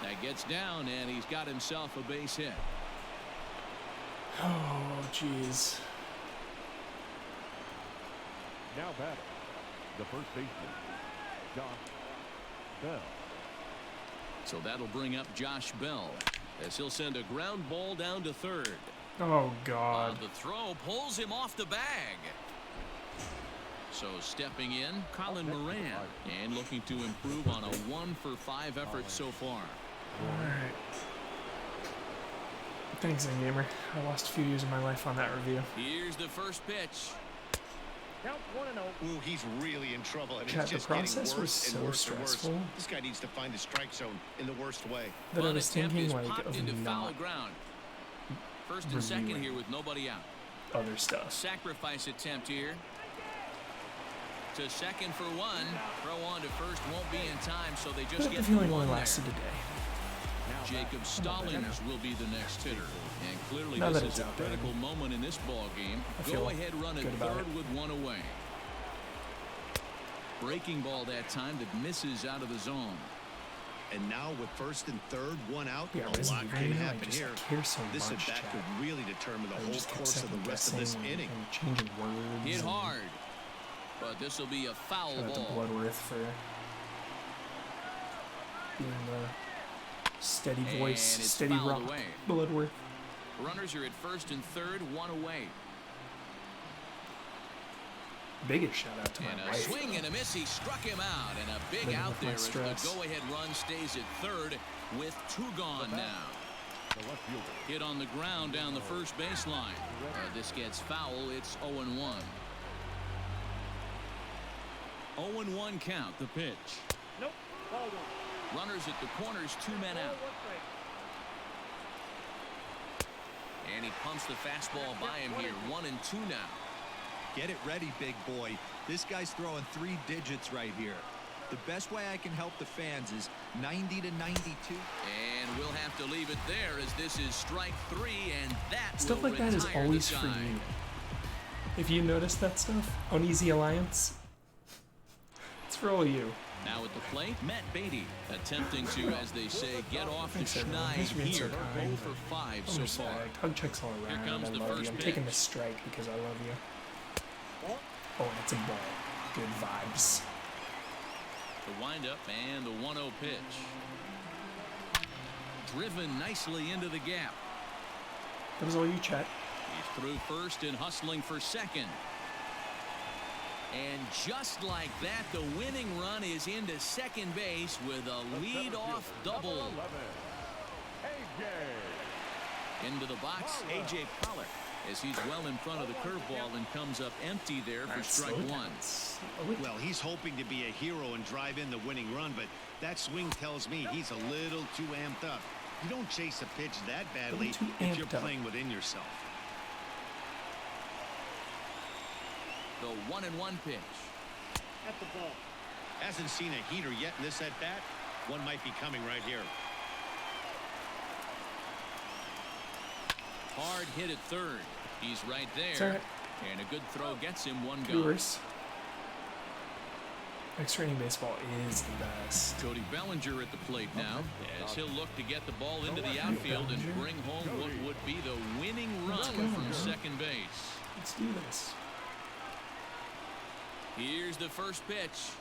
That gets down, and he's got himself a base hit.
Oh, jeez.
Now batting, the first baseman, Josh Bell.
So that'll bring up Josh Bell as he'll send a ground ball down to third.
Oh, God.
The throw pulls him off the bag. So stepping in, Colin Moran, and looking to improve on a 1-for-5 effort so far.
Alright. Thanks, Gamer. I lost a few years of my life on that review.
Here's the first pitch.
Ooh, he's really in trouble. I mean,
Chat,
it's
the
just getting
process was
worse
so
and worse and worse.
stressful
This guy needs to find the strike zone in the worst way.
that I
Bunt
was
attempt
thinking
is
like
popped
of
into foul
not
ground. First and second
reviewing
here with nobody out.
other stuff.
Sacrifice attempt here. To second for one. Throw on to first won't be in time, so they
But
just
the
get
feeling
the
only
one
lasted
there.
a day.
Jacob Stallings will be the next hitter. And clearly
Now
this
that
is
it's
a
out there,
critical moment in this ball game.
I feel
Go ahead run at
good about
third
it.
with one away. Breaking ball that time that misses out of the zone.
And now with first and third, one out,
Yeah,
a
Resident
lot
Evil,
can
I
happen
just
here.
care so
This
much,
at bat
chat.
could really determine the
I
whole
just kept
course of
second
the rest of this
guessing
inning.
and changing words.
Hit
and
hard. But this will be a foul
shout out to
ball.
Bloodworth for being the steady voice,
And it's
steady
fouled
rock.
away.
Bloodworth.
Runners are at first and third, one away.
Biggest shout out to my
And a
wife.
swing and a miss. He struck him out. And a big
Living
out
with my
there as the
stress.
go-ahead run stays at third with 2 gone now.
The left fielder,
Hit on the ground down the first baseline. This gets foul. It's 0-1. 0-1 count, the pitch.
Nope. Ball one.
Runners at the corners, 2 men out. And he pumps the fastball by him here. 1-2 now.
Get it ready, big boy. This guy's throwing 3 digits right here. The best way I can help the fans is 90 to 92.
And we'll have to leave it there as this is strike 3, and that
Stuff
will
like that is
retire the
always for
side.
you. If you notice that stuff, Uneasy Alliance, it's for all you.
Now at the plate, Matt Beatty attempting to, as they say, get off the
Thanks, everyone.
schneid
Thanks for being so
here.
kind.
0 for 5
I'm
so
respect.
far.
Hug checks all around.
comes
I
the
love
first
you. I'm taking
pitch.
this strike because I love you. Oh, and it's a ball. Good vibes.
The windup and the 1-0 pitch. driven nicely into the gap.
That was all you, Chet.
He's through first and hustling for second. And just like that, the winning run is into second base with a lead-off double. Into the box, A.J. Pollock, as he's well in front of the curveball and comes up empty there for strike one.
Well, he's hoping to be a hero and drive in the winning run, but that swing tells me he's a little too amped up. You don't chase a pitch that badly if you're playing within yourself.
The 1-1 pitch.
At the ball.
Hasn't seen a heater yet in this at-bat. One might be coming right here.
Hard hit at third. He's right there.
Sorry.
And a good throw gets him one go.
Viewers. Extra inning baseball is the best.
Cody Bellinger at the plate now, as he'll look to get the ball into the outfield and bring home what would be the winning run from second base.
Let's do this.
Here's the first pitch.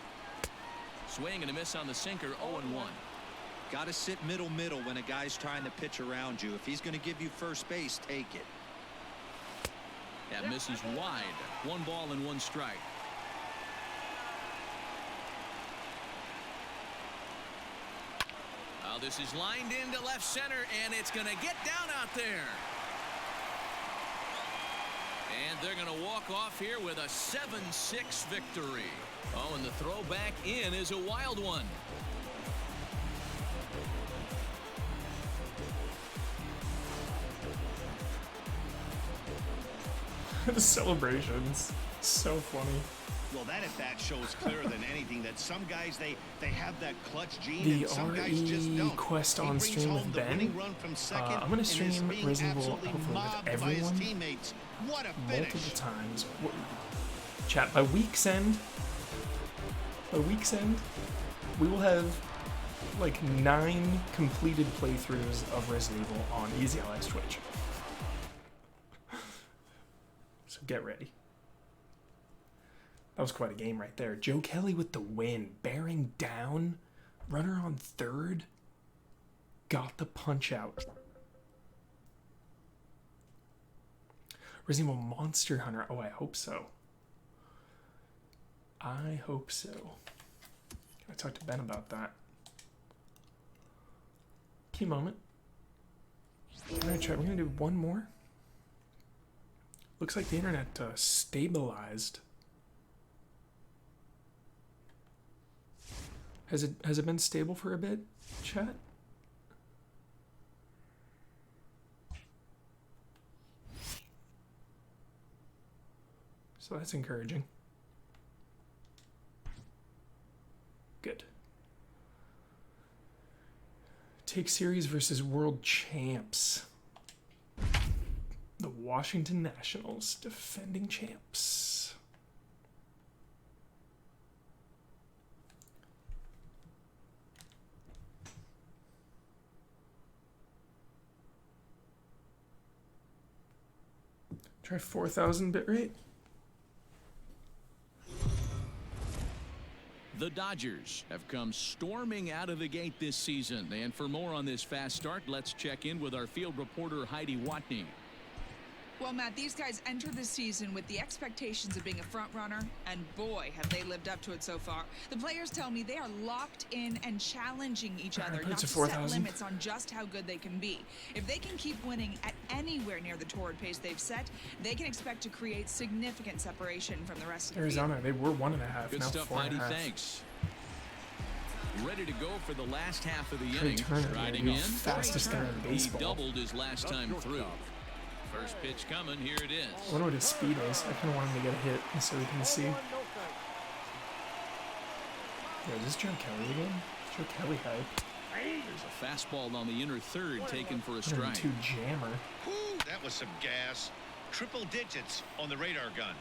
Swing and a miss on the sinker, 0-1.
Got to sit middle when a guy's trying to pitch around you. If he's going to give you first base, take it.
That misses wide. 1 ball and 1 strike. Now this is lined into left center, and it's going to get down out there. And they're going to walk off here with a 7-6 victory. Oh, and the throw back in is a wild one.
The celebrations. So funny.
Well, that at-bat shows clearer than anything that some guys, they have that clutch gene,
The
and some guys just
RE
don't.
quest on
He brings
stream
home
with
the
Ben.
winning run from second,
I'm going to
and
stream
is being
Resident Evil
absolutely
hopefully with
mobbed by his
everyone
teammates. What a
multiple
finish.
times. Chat, by week's end, we will have like 9 completed playthroughs of Resident Evil on Easy Allies Twitch. So get ready. That was quite a game right there. Joe Kelly with the win. Bearing down. Runner on third. Got the punch out. Resident Evil Monster Hunter. Oh, I hope so. I hope so. I talked to Ben about that. Key moment. Alright, chat. We're going to do one more. Looks like the internet stabilized. Has it been stable for a bit, chat? So that's encouraging. Good. Take series versus world champs. The Washington Nationals, defending champs. Try 4,000 bitrate.
The Dodgers have come storming out of the gate this season. And for more on this fast start, let's check in with our field reporter, Heidi Watney.
Well, Matt, these guys entered the season with the expectations of being a front runner, and boy, have they lived up to it so far. The players tell me they are locked in and challenging each other not to set limits on just how good they can be. If they can keep winning at anywhere near the torrid pace they've set, they can expect to create significant separation from the rest of the
Arizona,
field.
they were 1.5.
Good
now
stuff,
4.5.
Heidi. Thanks. Ready to go for the last half of the inning.
Turner,
Riding
the
in.
fastest guy in
He
baseball.
doubled his last time through. First pitch coming. Here it is.
I wonder what his speed is. I kind of want him to get a hit so we can see. Yeah, is this Joe Kelly again? Joe Kelly hype.
There's a fastball on the inner third taken for a strike.
102 jammer.
Whew, that was some gas. Triple digits on the radar gun.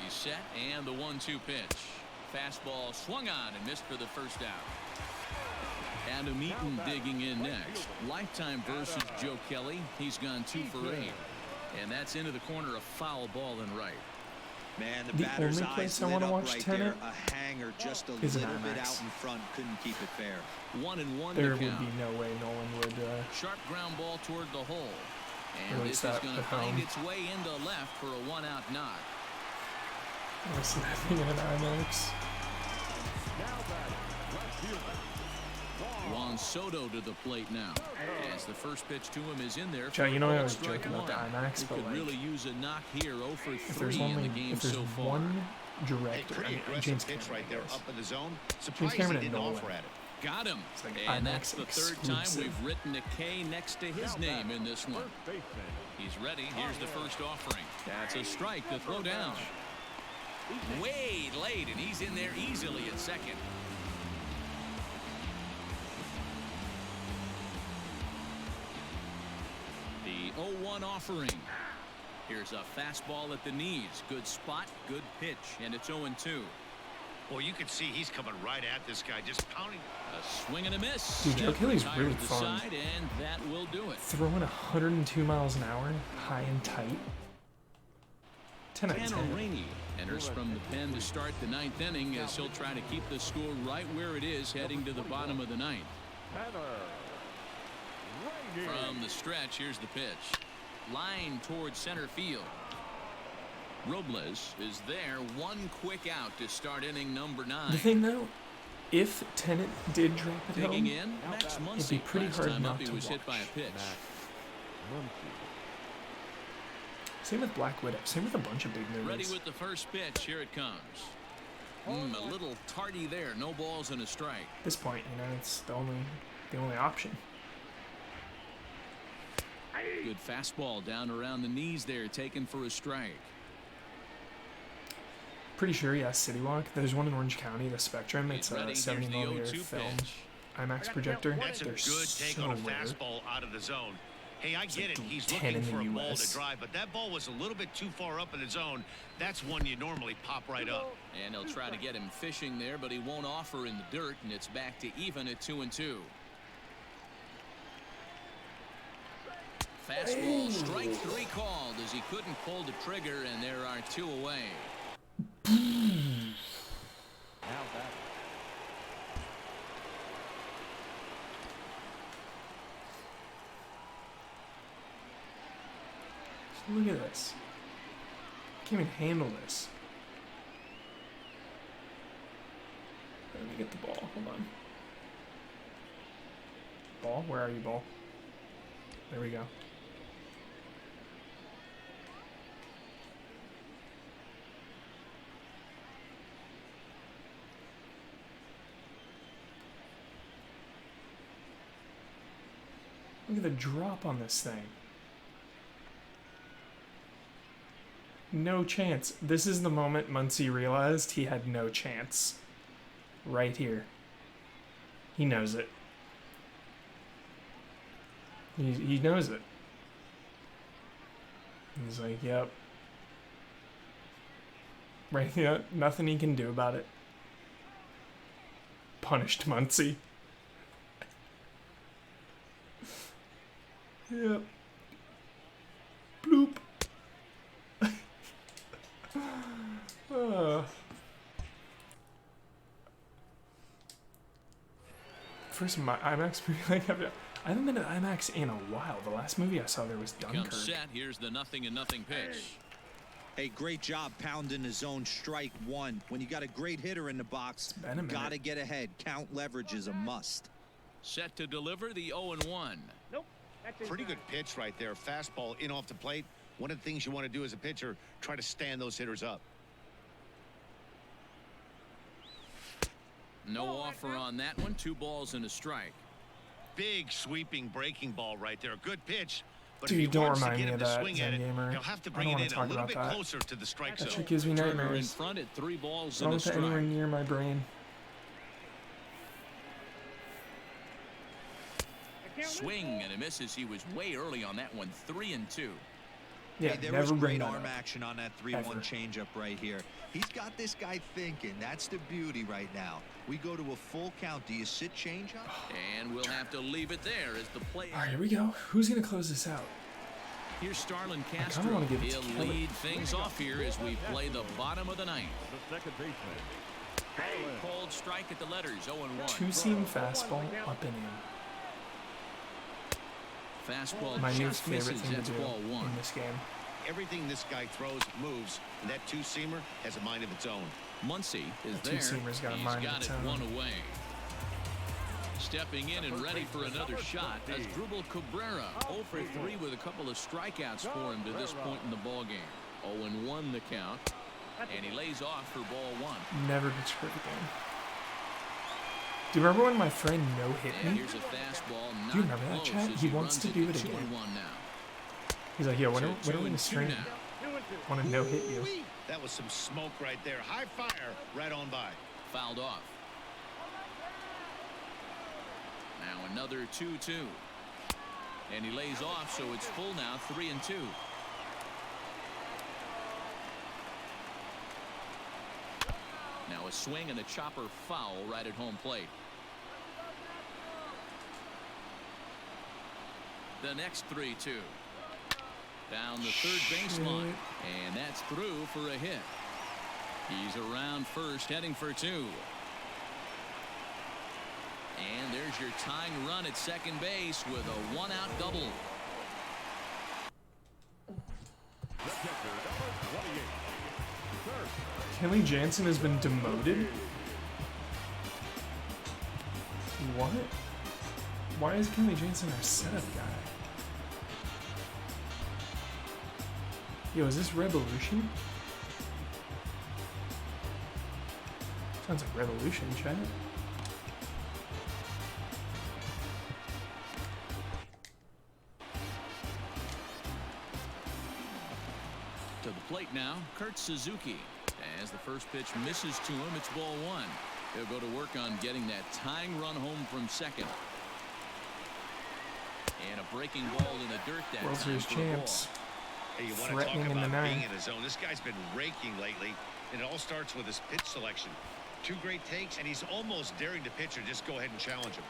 He's set, and the 1-2 pitch. Fastball swung on and missed for the first out. Adam Eaton digging in next. Lifetime versus Joe Kelly. He's gone 2 for 8. And that's into the corner, a foul ball and right.
Man, the
The
batter's
only place
eyes
I
lit
want to
up
watch
right
Tenet
there. A hanger just a
is an
little bit
IMAX.
out in front. Couldn't keep it fair.
1-1
There
to
would
count.
be no way Nolan would.
Sharp ground ball toward the hole. And
Release
this is
that
going to
at
find
home.
its way into left for a 1-out knock.
I want to see that thing in an IMAX.
Now batting, left fielder.
Juan Soto to the plate now. As the first pitch to him is in there.
Joe, you know I always joke
strike
about the
one.
IMAX,
He
but
could
like,
really use a knock here. 0 for
if
3
there's
in
only
the game
if there's
so far.
one
Hey,
director,
pretty aggressive
James
pitch
Cameron,
right there
I guess.
up in the zone.
James
Surprised he
Cameron and
didn't
Nolan.
offer at it.
Got him.
It's like
And
IMAX
that's the third time
exclusive.
we've written a K next to his name in this one.
First baseman.
He's ready. Here's the first offering. That's a strike to throw down. Way late, and he's in there easily at second. The 0-1 offering. Here's a fastball at the knees. Good spot, good pitch, and it's 0-2.
Well, you can see he's coming right at this guy, just pounding.
A swing and a miss.
Dude, Joe Kelly's
Retired
really
to the
fun.
side, and that will do it.
Throwing 102 miles an hour, high and tight. 10 out of 10.
Tanner Rainey enters from the pen to start the ninth inning as he'll try to keep the score right where it is heading to the bottom of the ninth.
Tanner Rainey.
From the stretch, here's the pitch. Line towards center field. Robles is there. One quick out to start inning number 9.
The thing though, if Tenet did drop it
Digging
home,
in, Max
it'd
Muncy.
be pretty
Last
hard
time
not
up, he
to
was hit by a
watch.
pitch.
Muncy.
Same with Black Widow. Same with a bunch of big
Ready
movies.
with the first pitch. Here it comes. A little tardy there. No balls and a strike.
At this point, you know, it's the only option.
Good fastball down around the knees there, taken for a strike.
Pretty sure, yeah, City Walk. There's one in Orange County, the Spectrum.
He's
It's
ready.
a
Here's
70
the
millimeter
0-2
film
pitch.
IMAX projector.
That's a
They're
good take
so
on a
rare.
fastball out of the zone. Hey, I get it. He's
10
looking
in the
for a ball
US.
to drive, but that ball was a little bit too far up in the zone. That's one you normally pop right up.
And they'll try to get him fishing there, but he won't offer in the dirt, and it's back to even at 2-2. Fastball, strike 3 called as he couldn't pull the trigger, and there are 2 away.
Now batting.
Look at this. Can't even handle this. Let me get the ball. Hold on. Ball? Where are you, ball? There we go. Look at the drop on this thing. No chance. This is the moment Muncy realized he had no chance. Right here. He knows it. He knows it. He's like, yep. Right, yeah, nothing he can do about it. Punished Muncy. Yep. Bloop. First IMAX movie like I haven't been to IMAX in a while. The last movie I saw there was Dunkirk.
Comes set. Here's the 0-0 pitch.
Hey, great job pounding his zone. Strike 1. When you got a great hitter in the box,
been a minute.
gotta get ahead. Count leverage is a must.
Set to deliver the 0-1.
Nope. That's
Pretty good pitch right there. Fastball in off the plate. One of the things you want to do as a pitcher, try to stand those hitters up.
No offer on that one. 2 balls and a strike.
Big sweeping breaking ball right there. Good pitch. But
Dude,
if he
don't
wants to
remind
get
me
him
of
to
that,
swing at it,
Zen-Gamer.
he'll have to
I
bring
don't
it
wanna
in a
talk
little
about
bit
that.
closer to the strike
That
zone.
shit gives me
Turner in
nightmares.
front at 3 balls
I
and
don't
a
want that anywhere
strike.
near my brain.
Swing and a misses. He was way early on that one. 3-2.
Yeah,
Hey, there
never
was
bring
great
that
arm
up.
action on that
Ever.
3-1 changeup right here. He's got this guy thinking. That's the beauty right now. We go to a full count. Do you sit changeup?
And we'll have to leave it there as the play.
All right, here we go. Who's gonna close this out?
Here's Starlin
I
Castro.
kinda wanna give it to
He'll
Kelly.
lead things off here as we play the bottom of the ninth.
The second baseman.
Cold strike at the letters, 0-1.
Two-seam fastball up and in.
Fastball
My new
just
favorite
misses.
thing to
That's
do
ball one.
in this game.
Everything this guy throws moves, and that two-seamer has a mind of its own.
Muncy is
The
there.
two-seamer's got a
He's
mind of
got
its
it
own.
one away. Stepping in and ready for another shot as Drupal Cabrera 0 for 3 with a couple of strikeouts for him to this point in the ball game. 0-1 the count, and he lays off for ball one.
Never destroyed the game. Do you remember when my friend no-hit
And
me?
here's a fastball.
Do you remember that, Chad? He wants to do it again.
2-1 now.
He's like, yo, when are we
2-2
going to stream?
now.
I want to no-hit you.
That was some smoke right there. High fire right on by.
Fouled off. Now another 2-2. And he lays off, so it's full now, 3-2. Now a swing and a chopper foul right at home plate. The next 3-2. Down the third baseline. And that's through for a hit. He's around first, heading for two. And there's your tying run at second base with a one-out double.
The catcher, number 28. Third.
Kelly Jansen has been demoted? What? Why is Kelly Jansen our setup guy? Yo, is this Revolution? Sounds like Revolution, Chad.
To the plate now, Kurt Suzuki. As the first pitch misses to him, it's ball one. He'll go to work on getting that tying run home from second. And a breaking ball in the dirt that
World
time
Series
for a ball.
champs.
Hey, you want to talk
Threatening in the
about being
ninth.
in his zone. This guy's been raking lately, and it all starts with his pitch selection. Two great takes, and he's almost daring the pitcher just go ahead and challenge him.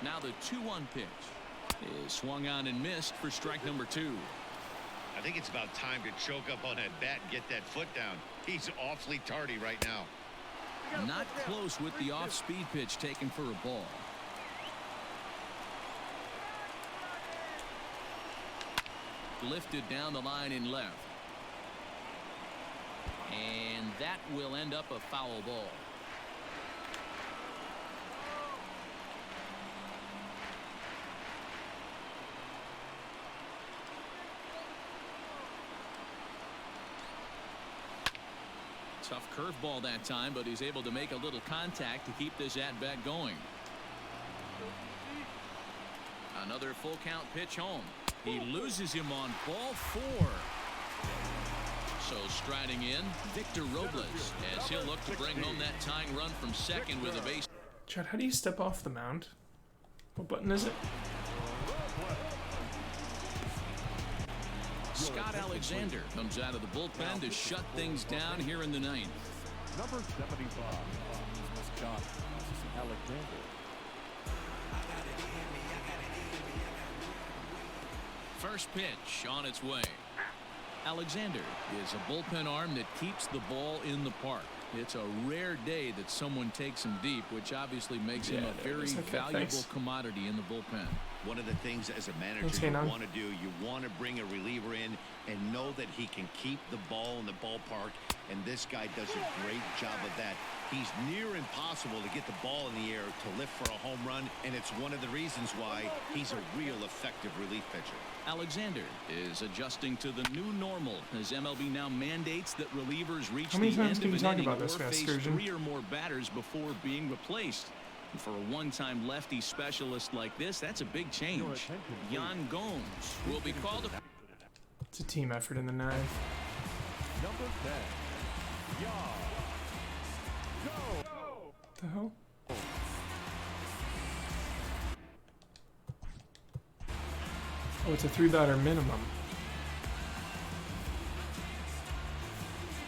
Now the 2-1 pitch is swung on and missed for strike number two.
I think it's about time to choke up on that bat and get that foot down. He's awfully tardy right now.
Not close with the off-speed pitch taken for a ball. Lifted down the line in left. And that will end up a foul ball. Tough curveball that time, but he's able to make a little contact to keep this at-bat going. Another full count pitch home. He loses him on ball four. So striding in, Victor Robles, as he'll look to bring home that tying run from second with a base.
Chad, how do you step off the mound? What button is it?
Scott Alexander comes out of the bullpen to shut things down here in the ninth.
Number 75. Scott Alexander.
First pitch on its way. Alexander is a bullpen arm that keeps the ball in the park. It's a rare day that someone takes him deep, which obviously makes him a very valuable commodity in the bullpen.
One of the things as a manager you want to do, you want to bring a reliever in and know that he can keep the ball in the ballpark, and this guy does a great job of that. He's near impossible to get the ball in the air to lift for a home run, and it's one of the reasons why he's a real effective relief pitcher.
Alexander is adjusting to the new normal as MLB now mandates that relievers reach
How many
the
times
end
can
of
you
an
talk
inning
about
or
this
face
Excursion?
3 or more batters before being replaced. And for a one-time lefty specialist like this, that's a big change. Yan Gomes will be called upon.
It's a team effort in the ninth.
Number 10. Yan. Go.
What the hell? Oh, it's a 3-batter minimum.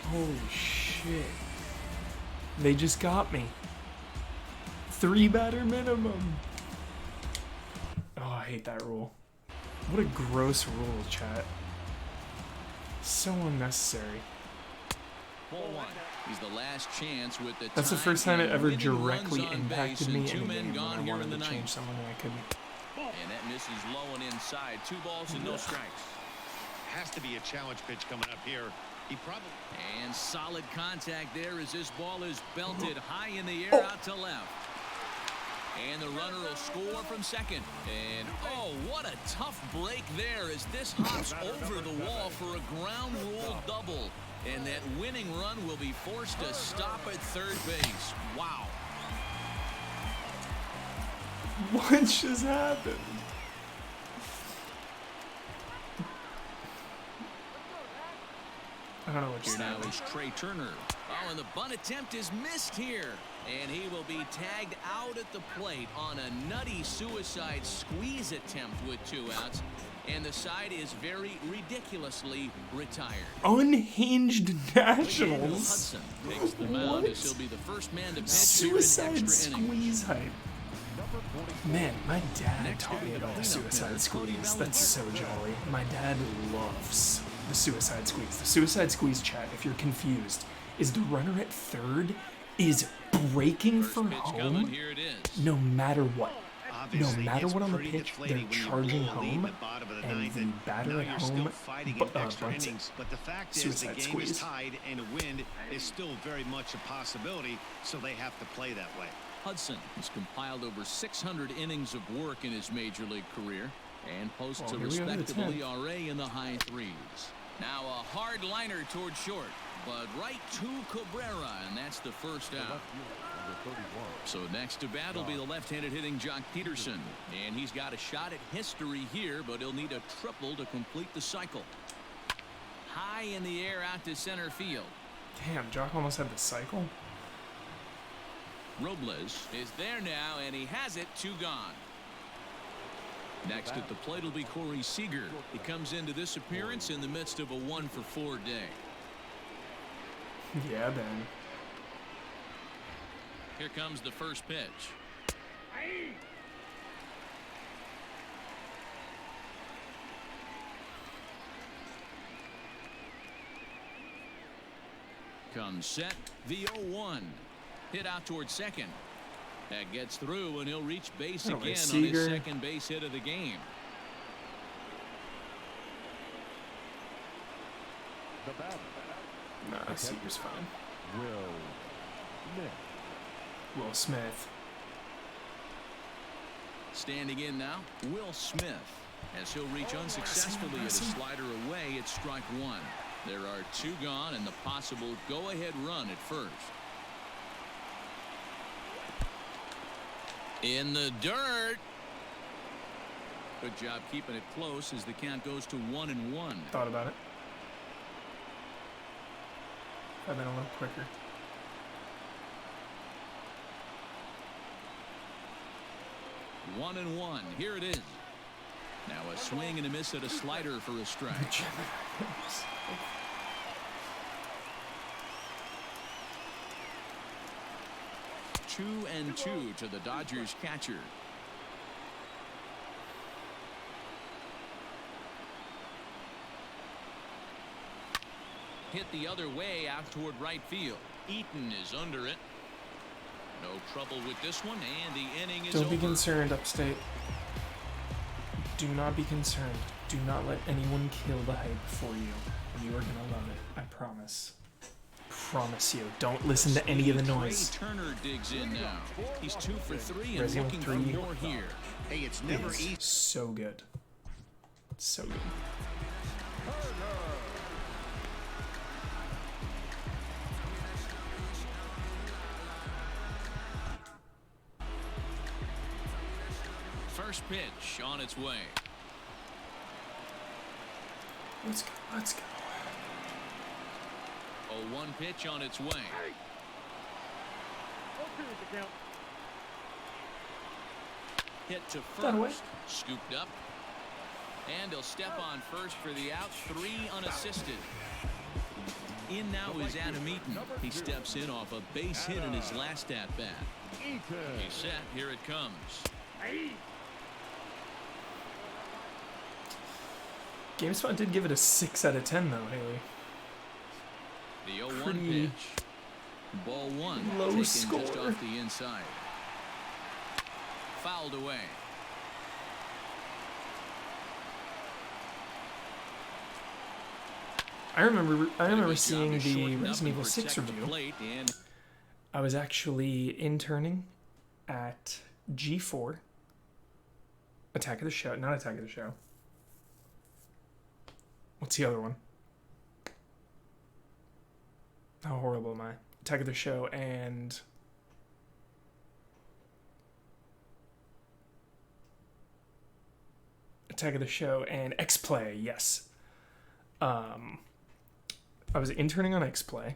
Holy shit. They just got me. 3-batter minimum. Oh, I hate that rule. What a gross rule, chat. So unnecessary.
Ball one. He's the last chance with the
That's the
time
first time it
and
ever
winning
directly
runs on
impacted
base,
me
and
in
two
a
men
game when
gone
I
here in
wanted
the
to change
ninth.
someone and I couldn't.
And that misses low and inside. 2 balls and no strikes.
Has to be a challenge pitch coming up here. He probably...
And solid contact there as this ball is belted high in the air out to left. And the runner will score from second. And, oh, what a tough break there as this hops over the wall for a ground rule double. And that winning run will be forced to stop at third base. Wow.
What just happened? I don't know what
Here
just
now
happened.
is Trey Turner. Oh, and the bunt attempt is missed here. And he will be tagged out at the plate on a nutty suicide squeeze attempt with 2 outs. And the side is very ridiculously retired.
Unhinged Nationals.
Hudson takes the mound as he'll be the first man to pitch
Suicide
here in extra innings.
squeeze hype. Man, my dad taught me about the suicide squeeze. That's so jolly. My dad loves the suicide squeeze. The suicide squeeze, chat, if you're confused, is the runner at third is breaking for home
Here it is.
no matter what.
Obviously,
No matter
it's
what on the
pretty
pitch, they're
deflating when you
charging
blow a lead in
home,
the bottom of the
and
ninth,
the batter
now
at
you're
home
still fighting in extra
bunts it.
innings. But the fact is,
Suicide
the game
squeeze.
is tied, and a win is still very much a possibility. So they have to play that way.
Hudson has compiled over 600 innings of work in his major league career and posts
Oh,
a
here we go to the
respectable
10th.
ERA in the high 3s. Now a hard liner toward short, but right to Cabrera, and that's the first out. So next to bat will be the left-handed hitting Jock Peterson, and he's got a shot at history here, but he'll need a triple to complete the cycle. High in the air out to center field.
Damn, Jock almost had the cycle.
Robles is there now, and he has it. 2 gone. Next at the plate will be Corey Seager. He comes into this appearance in the midst of a 1-for-4 day.
Yeah, Ben.
Here comes the first pitch. Comes set. The 0-1. Hit out towards second. That gets through, and he'll reach base
Oh,
again on
Seager.
his second base hit of the game.
The batter,
Nah, Seager's fine.
Will Smith.
Will Smith.
Standing in now, Will Smith, as he'll reach unsuccessfully at a slider away at strike 1. There are 2 gone and the possible go-ahead run at first. In the dirt. Good job keeping it close as the count goes to 1-1.
Thought about it. I've been a little quicker.
One and one. Here it is. Now a swing and a miss at a slider for a strike. 2-2 to the Dodgers catcher. Hit the other way out toward right field. Eaton is under it. No trouble with this one, and the inning is
Don't be
over.
concerned, Upstate. Do not be concerned. Do not let anyone kill the hype for you. You are gonna love it. I promise. Promise you. Don't listen to any of the noise.
Trey Turner digs in now. He's 2 for 3 and
Resident
looking for
3.
more here.
Hey, it's never
It's
easy.
so good. So good.
First pitch on its way.
Let's go. Let's go.
A 1 pitch on its way. Hit to
That way.
first. Scooped up. And he'll step on first for the out. 3 unassisted. In now is Adam Eaton. He steps in off a base hit in his last at-bat. He's set. Here it comes.
GameSpot did give it a 6 out of 10 though, Haley.
The 0-1
Pretty
pitch. Ball one.
low
Taken
score.
just off the inside. Fouled away.
I remember
Good job
seeing
to
the
shorten up
Resident
and
Evil 6
protect the
review.
plate, and
I was actually interning at G4. Attack of the Show. Not Attack of the Show. What's the other one? How horrible am I? Attack of the Show and... Attack of the Show and X-Play, yes. I was interning on X-Play.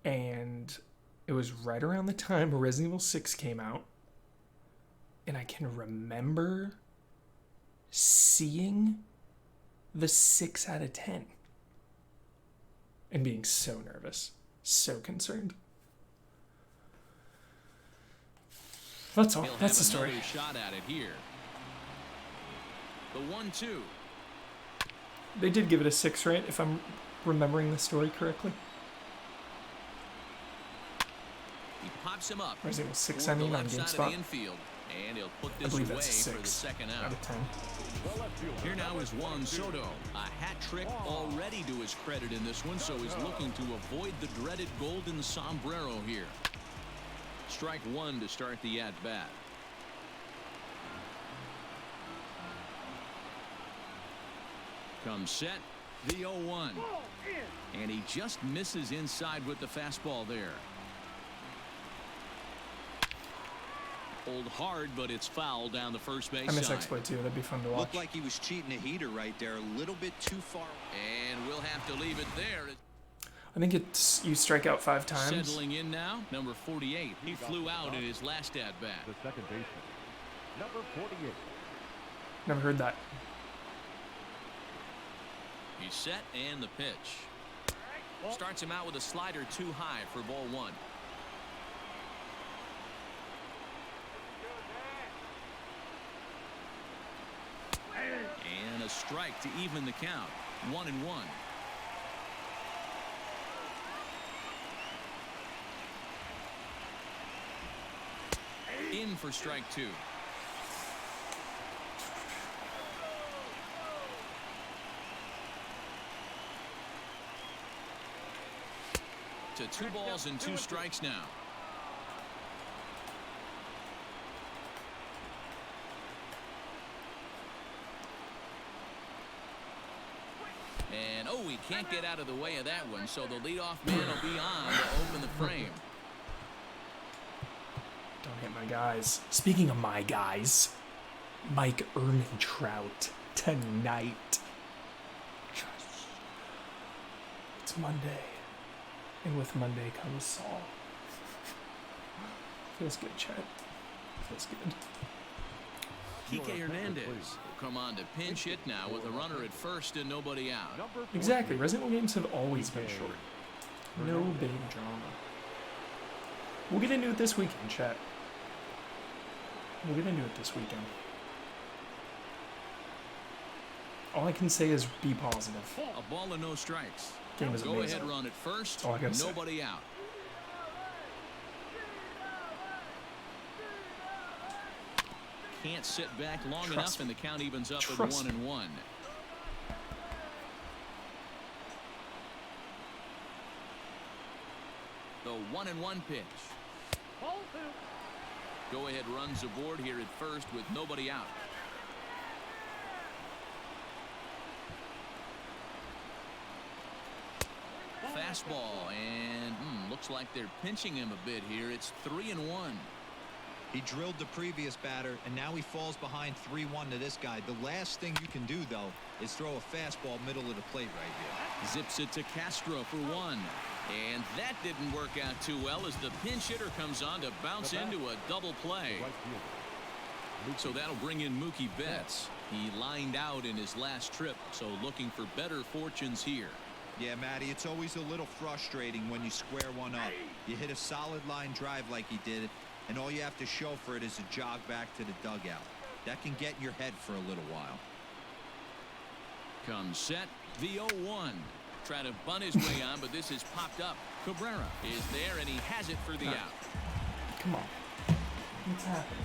And it was right around the time Resident Evil 6 came out. And I can remember seeing the 6 out of 10. And being so nervous. So concerned. That's all.
he'll
That's the
have
story.
another shot at it here. The 1-2.
They did give it a 6, right? If I'm remembering the story correctly.
He pops him up.
Resident Evil 6,
toward
I mean,
the
on
left side of
GameSpot.
the infield, and he'll put
I
this
believe
away
that's a
for the
6
second
out
out.
of 10.
Here now is Juan Soto. A hat trick already to his credit in this one, so he's looking to avoid the dreaded golden sombrero here. Strike one to start the at-bat. Comes set, the 0-1. And he just misses inside with the fastball there. Pulled hard, but it's foul down the first base
I miss
side.
X-Play too. That'd be fun to watch.
Looked like he was cheating a heater right there, a little bit too far.
And we'll have to leave it there.
I think it's you strike out 5 times.
Settling in now, number 48. He flew out in his last at-bat.
The second baseman, number 48.
Never heard that.
He's set and the pitch. Starts him out with a slider too high for ball one. And a strike to even the count. 1-1. In for strike two. To 2 balls and 2 strikes now. And he can't get out of the way of that one, so the leadoff man will be on to open the frame.
Don't hit my guys. Speaking of my guys, Mike Ehrmantraut tonight. It's Monday. And with Monday comes Saul. Feels good, Chad. Feels good.
Kike Hernandez will come on to pinch hit now with a runner at first and nobody out.
Exactly. Resident Evil games have always been short. No big drama. We'll get into it this weekend, chat. We'll get into it this weekend. All I can say is be positive.
A ball and no strikes.
Game is
Go
amazing.
ahead run at first.
All I gotta say.
Nobody out. Can't sit back long enough, and the count evens up at 1-1. The 1-1 pitch. Go ahead runs aboard here at first with nobody out. Fastball, and looks like they're pinching him a bit here. It's 3-1.
He drilled the previous batter, and now he falls behind 3-1 to this guy. The last thing you can do, though, is throw a fastball middle of the plate right here.
Zips it to Castro for one. And that didn't work out too well as the pinch hitter comes on to bounce into a double play. So that'll bring in Mookie Betts. He lined out in his last trip, so looking for better fortunes here.
Yeah, Matty, it's always a little frustrating when you square one up. You hit a solid line drive like he did, and all you have to show for it is a jog back to the dugout. That can get in your head for a little while.
comes set. The 0-1. Trying to bunt his way on, but this has popped up. Cabrera is there, and he has it for the out.
Come on. What's happening?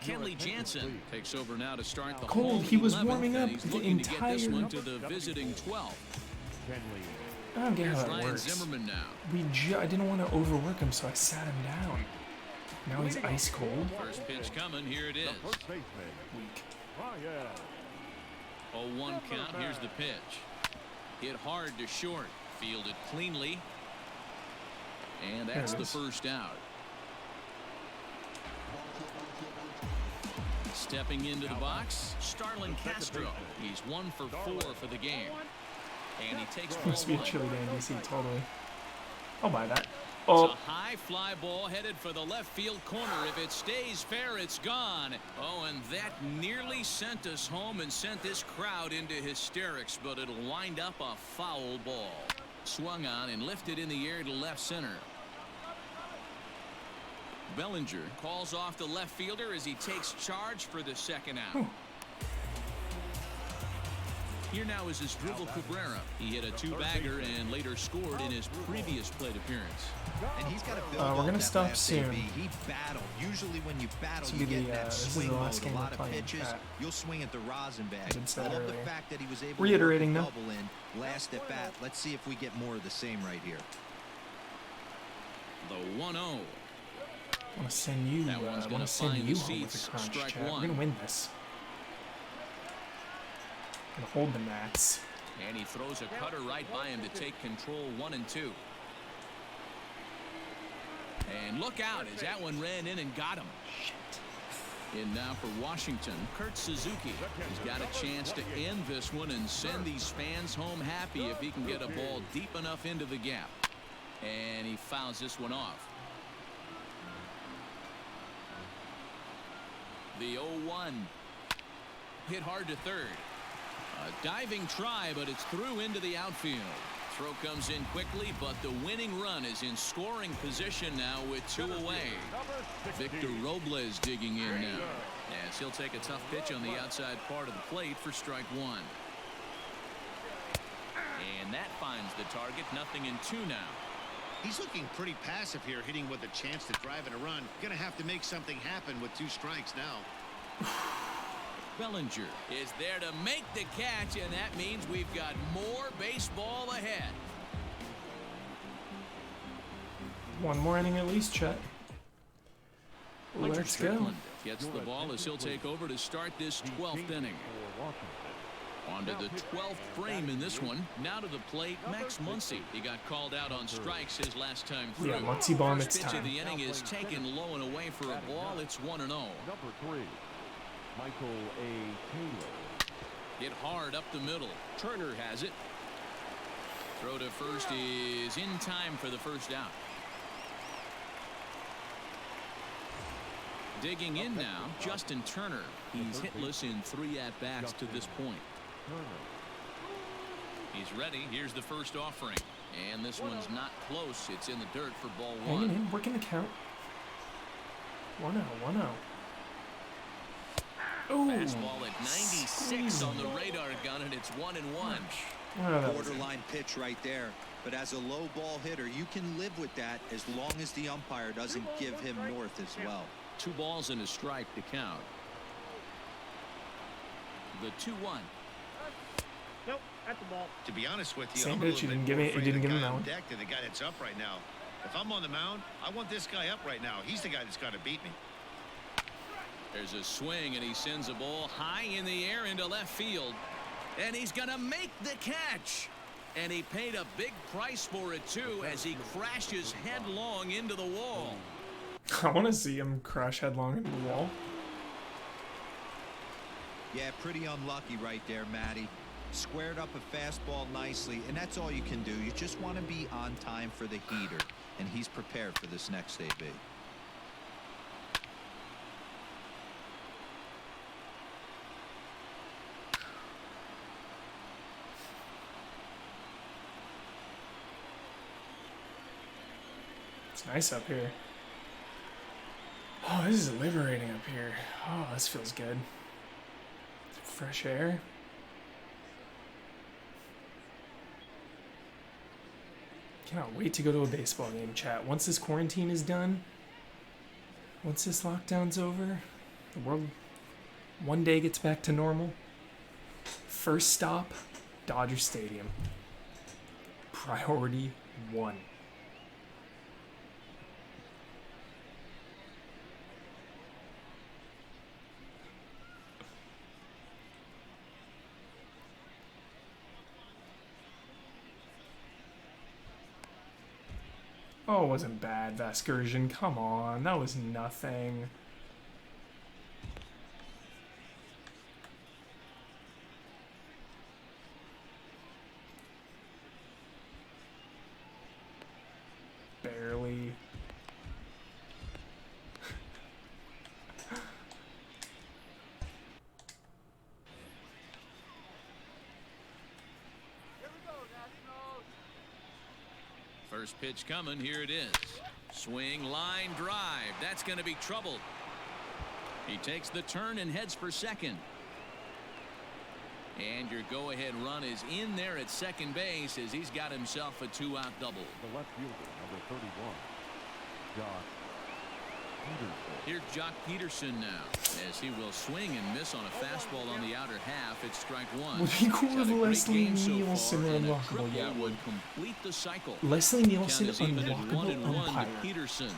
Kenley Jansen takes over now to start the
Cold.
home
He was
11th,
warming
and
up
he's
the
looking to get this
entire-
one to the visiting 12.
I don't get how
Here's
that
Ryan
works.
Zimmerman now.
I didn't want to overwork him, so I sat him down. Now he's ice cold.
First pitch coming. Here it is.
First baseman.
Weak.
0-1 count. Here's the pitch. Hit hard to short. Fielded cleanly. And that's the first out. Stepping into the box, Starlin Castro. He's 1 for 4 for the game. And he takes
Must be a
ball
chilly
one.
day in DC, totally. I'll buy that.
It's
Oh,
a high fly ball headed for the left field corner. If it stays fair, it's gone. Oh, and that nearly sent us home and sent this crowd into hysterics, but it'll wind up a foul ball. Swung on and lifted in the air to left center. Bellinger calls off the left fielder as he takes charge for the second out. Here now is his dribble Cabrera. He hit a two-bagger and later scored in his previous plate appearance.
And he's got to build
we're
off
gonna
that
stop
last
soon.
AB. He battled. Usually when you battle,
This will
you
be
get
the,
that
this is
swing
the
mode.
last
A
game
lot
we're
of
playing.
pitches, you'll swing at the rosin bag.
did say
I love the
earlier.
fact that he was able
Reiterating
to
though.
work the double in last at bat. Let's see if we get more of the same right here.
The 1-0.
I want to send you.
That one's
I
gonna
want to send
find
you
the
home with
seats.
a crunch,
Strike
chat.
one.
We're gonna win this. Gonna hold the Nats.
And he throws a cutter right by him to take control 1-2. And look out as that one ran in and got him. In now for Washington, Kurt Suzuki. He's got a chance to end this one and send these fans home happy if he can get a ball deep enough into the gap. And he fouls this one off. The 0-1. Hit hard to third. A diving try, but it's through into the outfield. Throw comes in quickly, but the winning run is in scoring position now with 2 away. Victor Robles digging in now, as he'll take a tough pitch on the outside part of the plate for strike 1. And that finds the target. 0-2 now.
He's looking pretty passive here, hitting with a chance to drive in a run. Gonna have to make something happen with 2 strikes now.
Bellinger is there to make the catch, and that means we've got more baseball ahead.
One more inning at least, Chet.
Hunter
Let's go.
Strickland gets the ball as he'll take over to start this 12th inning. On to the 12th frame in this one. Now to the plate, Max Muncy. He got called out on strikes his last time through.
Yeah, Muncy bomb,
First
it's
pitch
time.
of the inning is taken low and away for a ball. It's 1-0.
Number 3, Michael A. Taylor.
Hit hard up the middle. Turner has it. Throw to first is in time for the first out. Digging in now, Justin Turner. He's hitless in 3 at-bats to this point. He's ready. Here's the first offering. And this one's not close. It's in the dirt for ball 1.
Hanging in, working the count. 1-0, 1-0. Ooh,
Fastball at 96 on the radar gun, and it's 1-1.
Oh, that was it.
Borderline pitch right there. But as a low ball hitter, you can live with that as long as the umpire doesn't give him north as well.
2 balls and a strike to count. The 2-1.
Nope, at the ball.
To be honest with you,
Same
I'm a
pitch,
little
he didn't
bit
give
more
me- he
afraid
didn't
of the
give him
guy
that
on
one.
deck than the guy that's up right now. If I'm on the mound, I want this guy up right now. He's the guy that's got to beat me.
There's a swing, and he sends a ball high in the air into left field. And he's going to make the catch. And he paid a big price for it, too, as he crashes headlong into the wall.
I want to see him crash headlong into the wall.
Yeah, pretty unlucky right there, Matty. Squared up a fastball nicely, and that's all you can do. You just want to be on time for the heater, and he's prepared for this next AB.
It's nice up here. Oh, this is liberating up here. Oh, this feels good. Fresh air. Cannot wait to go to a baseball game, chat. Once this quarantine is done, once this lockdown's over, the world one day gets back to normal. First stop, Dodger Stadium. Priority 1. Oh, it wasn't bad, Vasgersian. Come on, that was nothing. Barely.
First pitch coming. Here it is. Swing, line, drive. That's going to be trouble. He takes the turn and heads for second. And your go-ahead run is in there at second base as he's got himself a 2-out double.
The left fielder, number 31, Jock Peterson.
Here's Jock Peterson now as he will swing and miss on a fastball on the outer half. It's strike one.
Would he cool with Leslie
so
Nielsen
far, and a
unlockable?
triple
Yeah,
would complete the cycle.
Leslie Nielsen
Count is even at
unlockable
1-1
umpire.
to Peterson.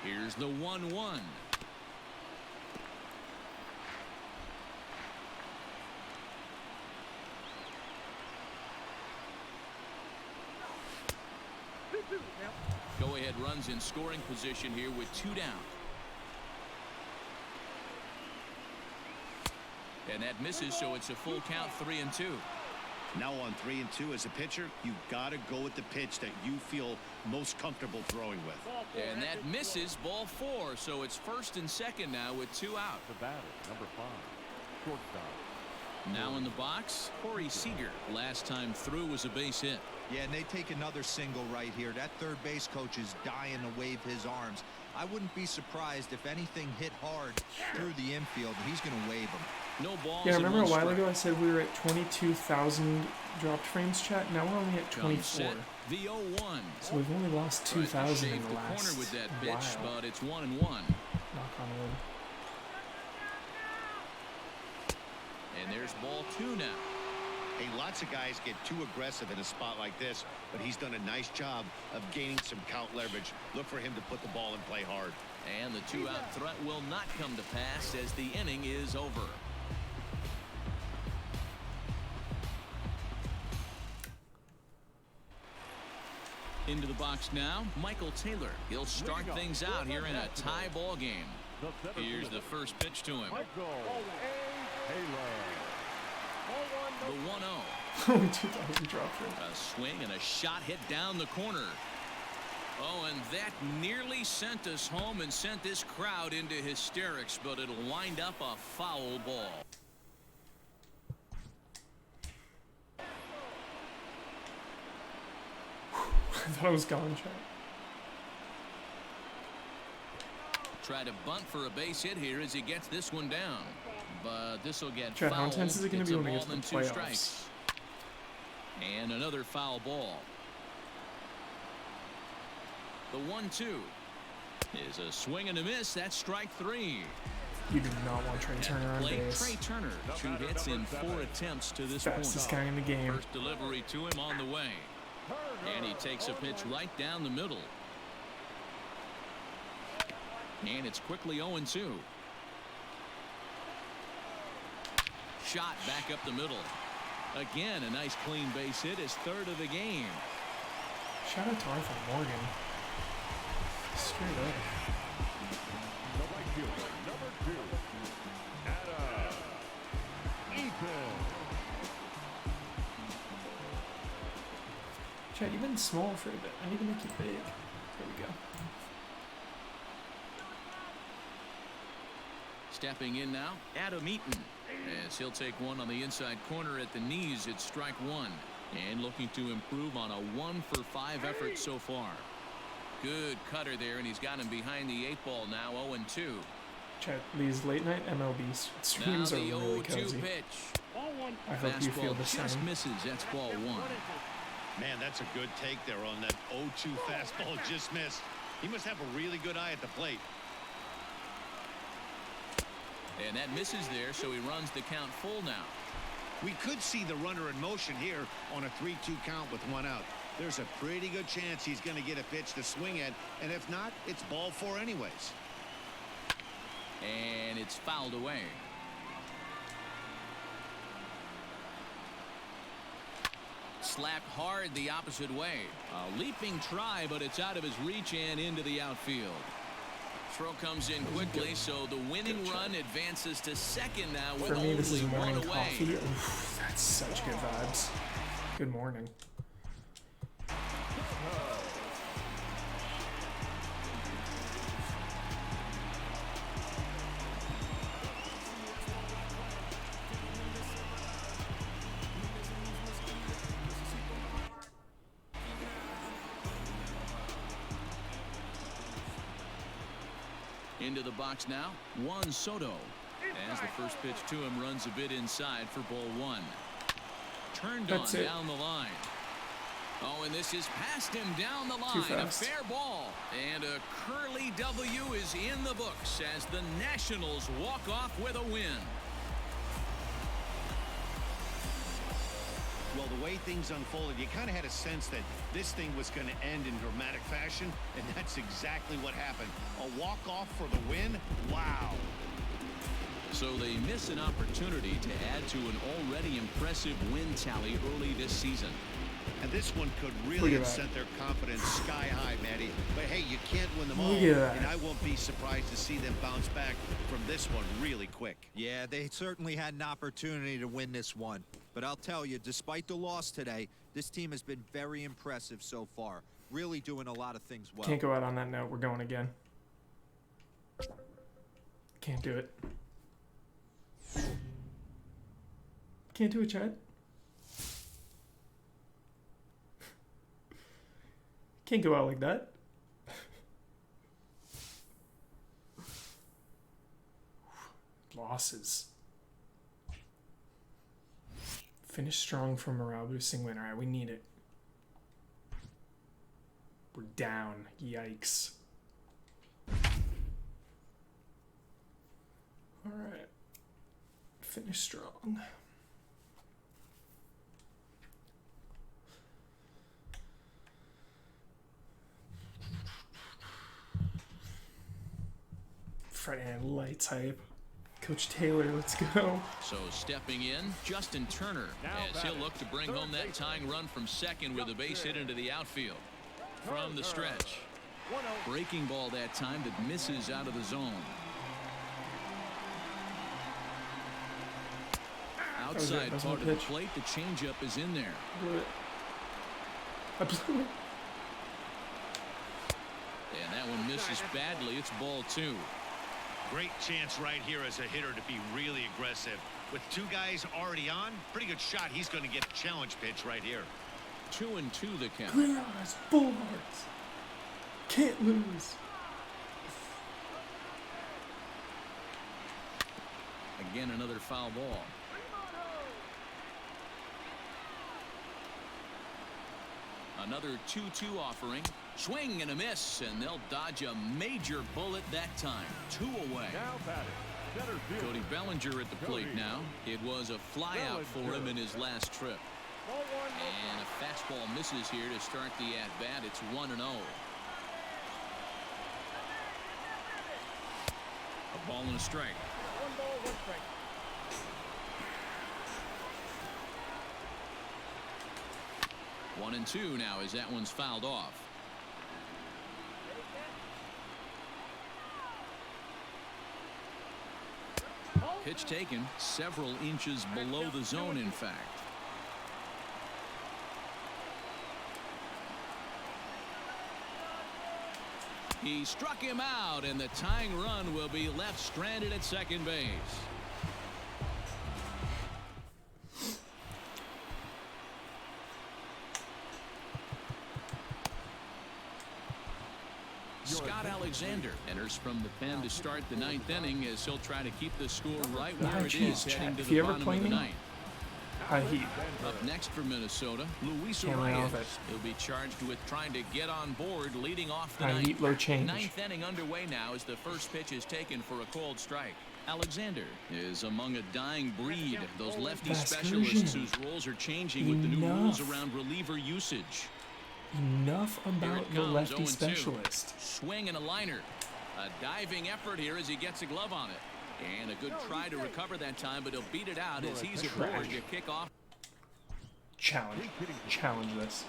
Here's the 1-1. Go-ahead runs in scoring position here with 2 down. And that misses, so it's a full count, 3-2.
Now on 3-2 as a pitcher, you've got to go with the pitch that you feel most comfortable throwing with.
And that misses, ball 4, so it's first and second now with 2 out.
The batter, number 5, shortstop.
Now in the box, Corey Seager. Last time through was a base hit.
Yeah, and they take another single right here. That third base coach is dying to wave his arms. I wouldn't be surprised if anything hit hard through the infield. He's going to wave them.
No balls.
Yeah, remember a while ago I said we were at 22,000 dropped frames, chat? Now we're only at 24.
The 0-1.
So we've only lost 2,000 in the last
corner with that pitch,
while.
but it's 1-1.
Knock on wood.
And there's ball 2 now.
Hey, lots of guys get too aggressive in a spot like this, but he's done a nice job of gaining some count leverage. Look for him to put the ball in play hard.
And the 2-out threat will not come to pass as the inning is over. Into the box now, Michael Taylor. He'll start things out here in a tie ball game. Here's the first pitch to him. The 1-0.
Only 2,000 dropped frames.
A swing and a shot hit down the corner. Oh, and that nearly sent us home and sent this crowd into hysterics, but it'll wind up a foul ball.
I thought I was gone, chat.
Try to bunt for a base hit here as he gets this one down. But this will get
Chat,
fouled.
how intense is it going to be when we get to the
It's a ball and 2
playoffs?
strikes. And another foul ball. The 1-2 is a swing and a miss. That's strike 3.
You do not want Trey Turner on
Play
base.
Trey Turner. 2 hits in 4 attempts to this
Fastest
point.
guy in the game.
First delivery to him on the way. And he takes a pitch right down the middle. And it's quickly 0-2. Shot back up the middle. Again, a nice clean base hit, his 3rd of the game.
Shout out to Arthur Morgan. Straight up.
The right fielder, number 2, Adam Eaton.
Chat, you've been small for a bit. I need to make you big. There we go.
Stepping in now, Adam Eaton. As he'll take one on the inside corner at the knees, it's strike 1. And looking to improve on a 1-for-5 effort so far. Good cutter there, and he's got him behind the 8-ball now, 0-2.
Chat, these late night MLB streams are really cozy.
Pitch.
I hope you feel the
just
same.
misses. That's ball 1.
Man, that's a good take there on that 0-2 fastball just missed. He must have a really good eye at the plate.
And that misses there, so he runs the count full now.
We could see the runner in motion here on a 3-2 count with 1 out. There's a pretty good chance he's going to get a pitch to swing at, and if not, it's ball 4 anyways.
And it's fouled away. Slapped hard the opposite way. A leaping try, but it's out of his reach and into the outfield. Throw comes in quickly, so the winning run advances to second now with
For me, this is
only
morning
1 away.
coffee. Oof, that's such good vibes. Good morning.
Into the box now, Juan Soto. As the first pitch to him runs a bit inside for ball 1. Turned
That's
on
it.
down the line. Oh, and this is past him down the
Too
line. A
fast.
fair ball. And a curly W is in the books as the Nationals walk off with a win.
Well, the way things unfolded, you kind of had a sense that this thing was going to end in dramatic fashion, and that's exactly what happened. A walk-off for the win? Wow.
So they miss an opportunity to add to an already impressive win tally early this season.
And this one could
Look
really
at
have
that.
sent their confidence sky high, Matty. But hey, you can't win them all,
Look at that.
and I won't be surprised to see them bounce back from this one really quick.
Yeah, they certainly had an opportunity to win this one. But I'll tell you, despite the loss today, this team has been very impressive so far. Really doing a lot of things well.
Can't go out on that note. We're going again. Can't do it. Can't do it, Chad. Can't go out like that. Losses. Finish strong for morale boosting win. Alright, we need it. We're down. Yikes. Alright. Finish strong. Friday Night Lights hype. Coach Taylor, let's go.
So stepping in, Justin Turner, as he'll look to bring home that tying run from second with a base hit into the outfield. From the stretch. Breaking ball that time that misses out of the zone. Outside
That was
part
my
of the
pitch.
plate, the changeup is in there.
Blew it. I blew it.
And that one misses badly. It's ball 2.
Great chance right here as a hitter to be really aggressive. With 2 guys already on, pretty good shot. He's going to get a challenge pitch right here.
2-2 the count.
Green eyes, full hearts. Can't lose.
Again, another foul ball. Another 2-2 offering. Swing and a miss, and they'll dodge a major bullet that time. 2 away. Cody Bellinger at the plate now. It was a flyout for him in his last trip. And a fastball misses here to start the at-bat. It's 1-0. A ball and a strike.
1 ball, 1 strike.
One and 2 now as that one's fouled off. Pitch taken several inches below the zone, in fact. He struck him out, and the tying run will be left stranded at second base. Alexander enters from the pen to start the 9th inning as he'll try to keep the score right where it is heading to the bottom of the 9th.
High heat.
Up next for Minnesota, Luis
Can't lay off
Arias. He'll be charged with trying to get on board, leading off the
High
9th.
heat, low change.
9th inning underway now as the first pitch is taken for a cold strike. Alexander is among a dying breed, those lefty specialists whose roles are changing with the new rules around reliever usage.
Enough about the lefty
0-2.
specialist.
Swing and a liner. A diving effort here as he gets a glove on it. And a good try to recover that time, but he'll beat it out as he's aboard to kick off.
Challenge. Challenge this.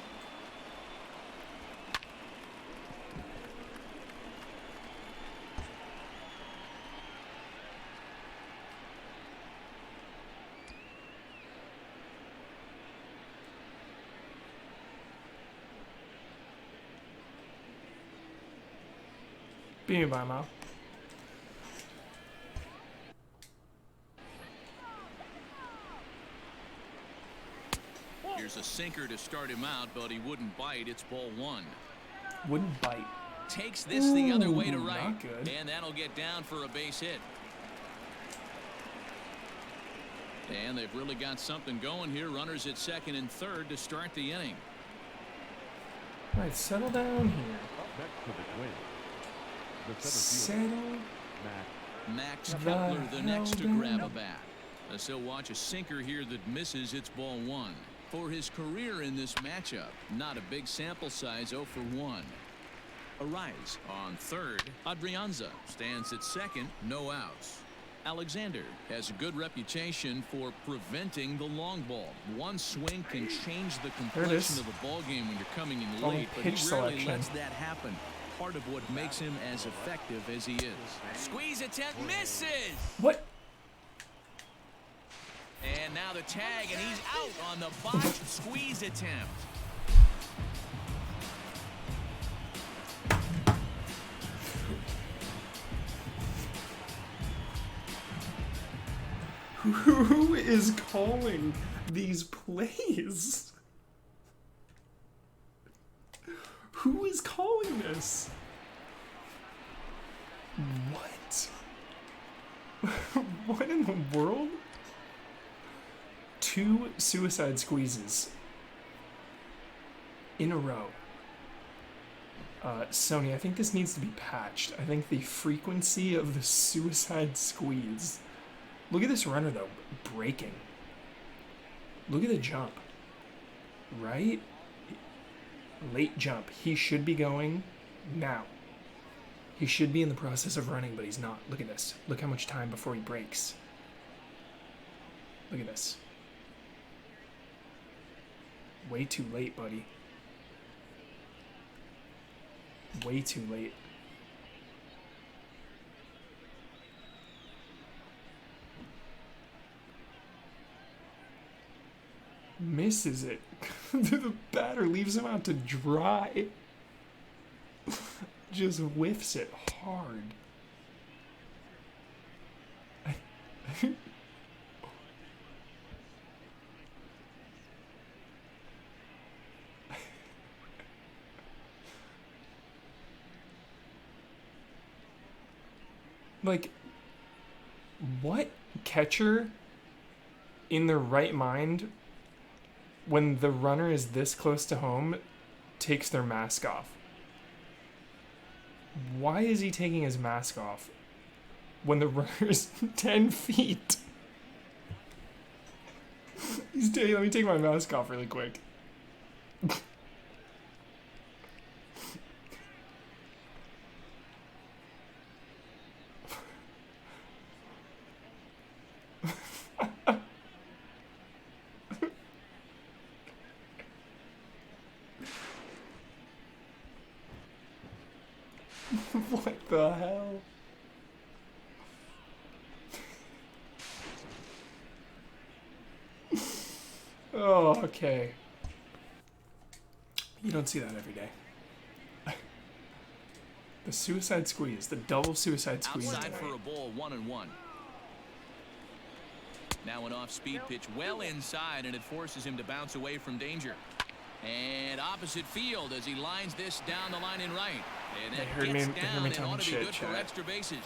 Beat me by a mile.
Here's a sinker to start him out, but he wouldn't bite. It's ball 1.
Wouldn't bite.
Takes this the other way to
Ooh,
right.
not good.
And that'll get down for a base hit. And they've really got something going here. Runners at second and third to start the inning.
All right, settle down here.
Next to the Twins, the center
Settle.
fielder,
Max
The
Kepler the next to
hell
grab a
down.
bat. As he'll watch a sinker here that misses. It's ball 1. For his career in this matchup, not a big sample size, 0 for 1. Arise on third. Adrianza stands at second, no outs. Alexander has a good reputation for preventing the long ball. One swing can change the complexion of a ball game when you're coming in late, but he
pitch
rarely
selection.
lets that happen. Part of what makes him as effective as he is. Squeeze attempt misses.
What?
And now the tag, and he's out on the botched squeeze attempt.
Who is calling these plays? Who is calling this? What? What in the world? 2 suicide squeezes in a row. Sony, I think this needs to be patched. I think the frequency of the suicide squeeze. Look at this runner, though, breaking. Look at the jump. Right? Late jump. He should be going now. He should be in the process of running, but he's not. Look at this. Look how much time before he breaks. Look at this. Way too late, buddy. Way too late. Misses it. The batter leaves him out to dry. Just whiffs it hard. Like, what catcher in their right mind, when the runner is this close to home, takes their mask off? Why is he taking his mask off when the runner is 10 feet? He's taking, let me take my mask off really quick. What the hell? Oh, okay. You don't see that every day. The suicide squeeze, the double suicide squeeze.
Outside for a ball, 1-1. Now an off-speed pitch well inside, and it forces him to bounce away from danger. And opposite field as he lines this down the line in right. And
They
that
heard
gets
me
down and
talking
ought to be
shit,
good for
chat.
extra bases.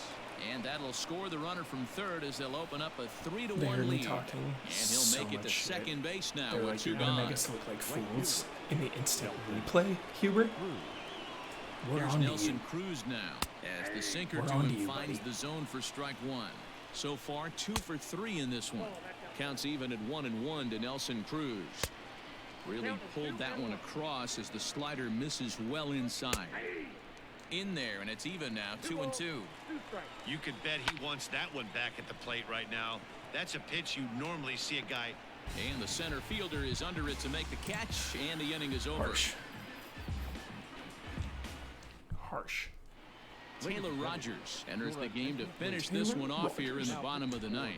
And that'll score the runner from third as they'll open up a
They
3-1
heard me
lead.
talking
And
so
he'll make it
much
to
shit.
second base now
They're
with
like,
two
you're gonna
gone.
make us look like fools in the instant replay, Hubert. We're
Here's
on to
Nelson
you.
Cruz now as the sinker
We're
to
on
him
to you,
finds
buddy.
the zone for strike one. So far, 2 for 3 in this one. Counts even at 1-1 to Nelson Cruz. Really pulled that one across as the slider misses well inside. In there, and it's even now, 2-2.
You could bet he wants that one back at the plate right now. That's a pitch you normally see a guy.
And the center fielder is under it to make the catch, and the inning is over.
Harsh.
Taylor Rogers enters the game to finish this one off here in the bottom of the ninth.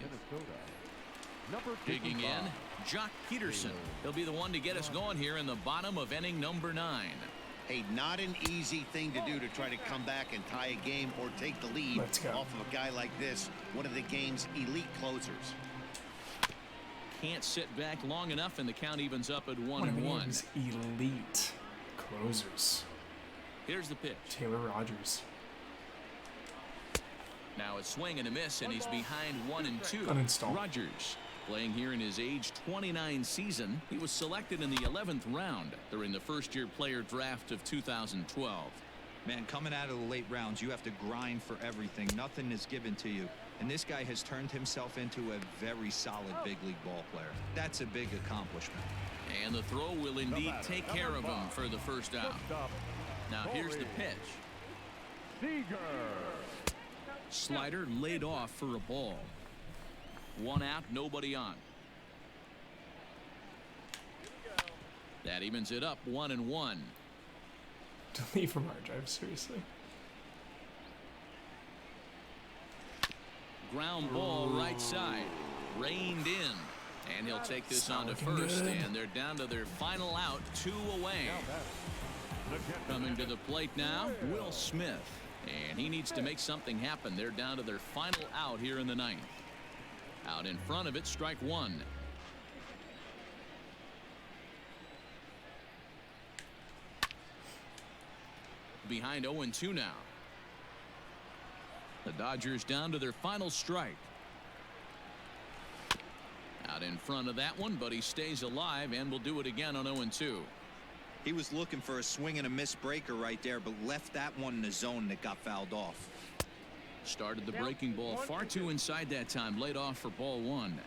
Digging in, Jock Peterson. He'll be the one to get us going here in the bottom of inning number 9.
Hey, not an easy thing to do to try to come back and tie a game or take the lead off of a guy like this, one of the game's elite closers.
Can't sit back long enough, and the count evens up at 1-1.
One of the game's elite closers.
Here's the pitch.
Taylor Rogers.
Now a swing and a miss, and he's behind 1-2.
Uninstalled.
Rogers playing here in his age 29 season. He was selected in the 11th round during the first-year player draft of 2012.
Man, coming out of the late rounds, you have to grind for everything. Nothing is given to you. And this guy has turned himself into a very solid big league ball player. That's a big accomplishment.
And the throw will indeed take care of him for the first out. Now here's the pitch. Slider laid off for a ball. 1 out, nobody on. That evens it up, 1-1.
Delete from our drive, seriously.
Ground ball right side. Reined in. And he'll take this on to
looking
first.
good.
And they're down to their final out, 2 away. Coming to the plate now, Will Smith. And he needs to make something happen. They're down to their final out here in the ninth. Out in front of it, strike one. Behind 0-2 now. The Dodgers down to their final strike. Out in front of that one, but he stays alive and will do it again on 0-2.
He was looking for a swing and a miss breaker right there, but left that one in the zone that got fouled off.
Started the breaking ball far too inside that time. Laid off for ball one.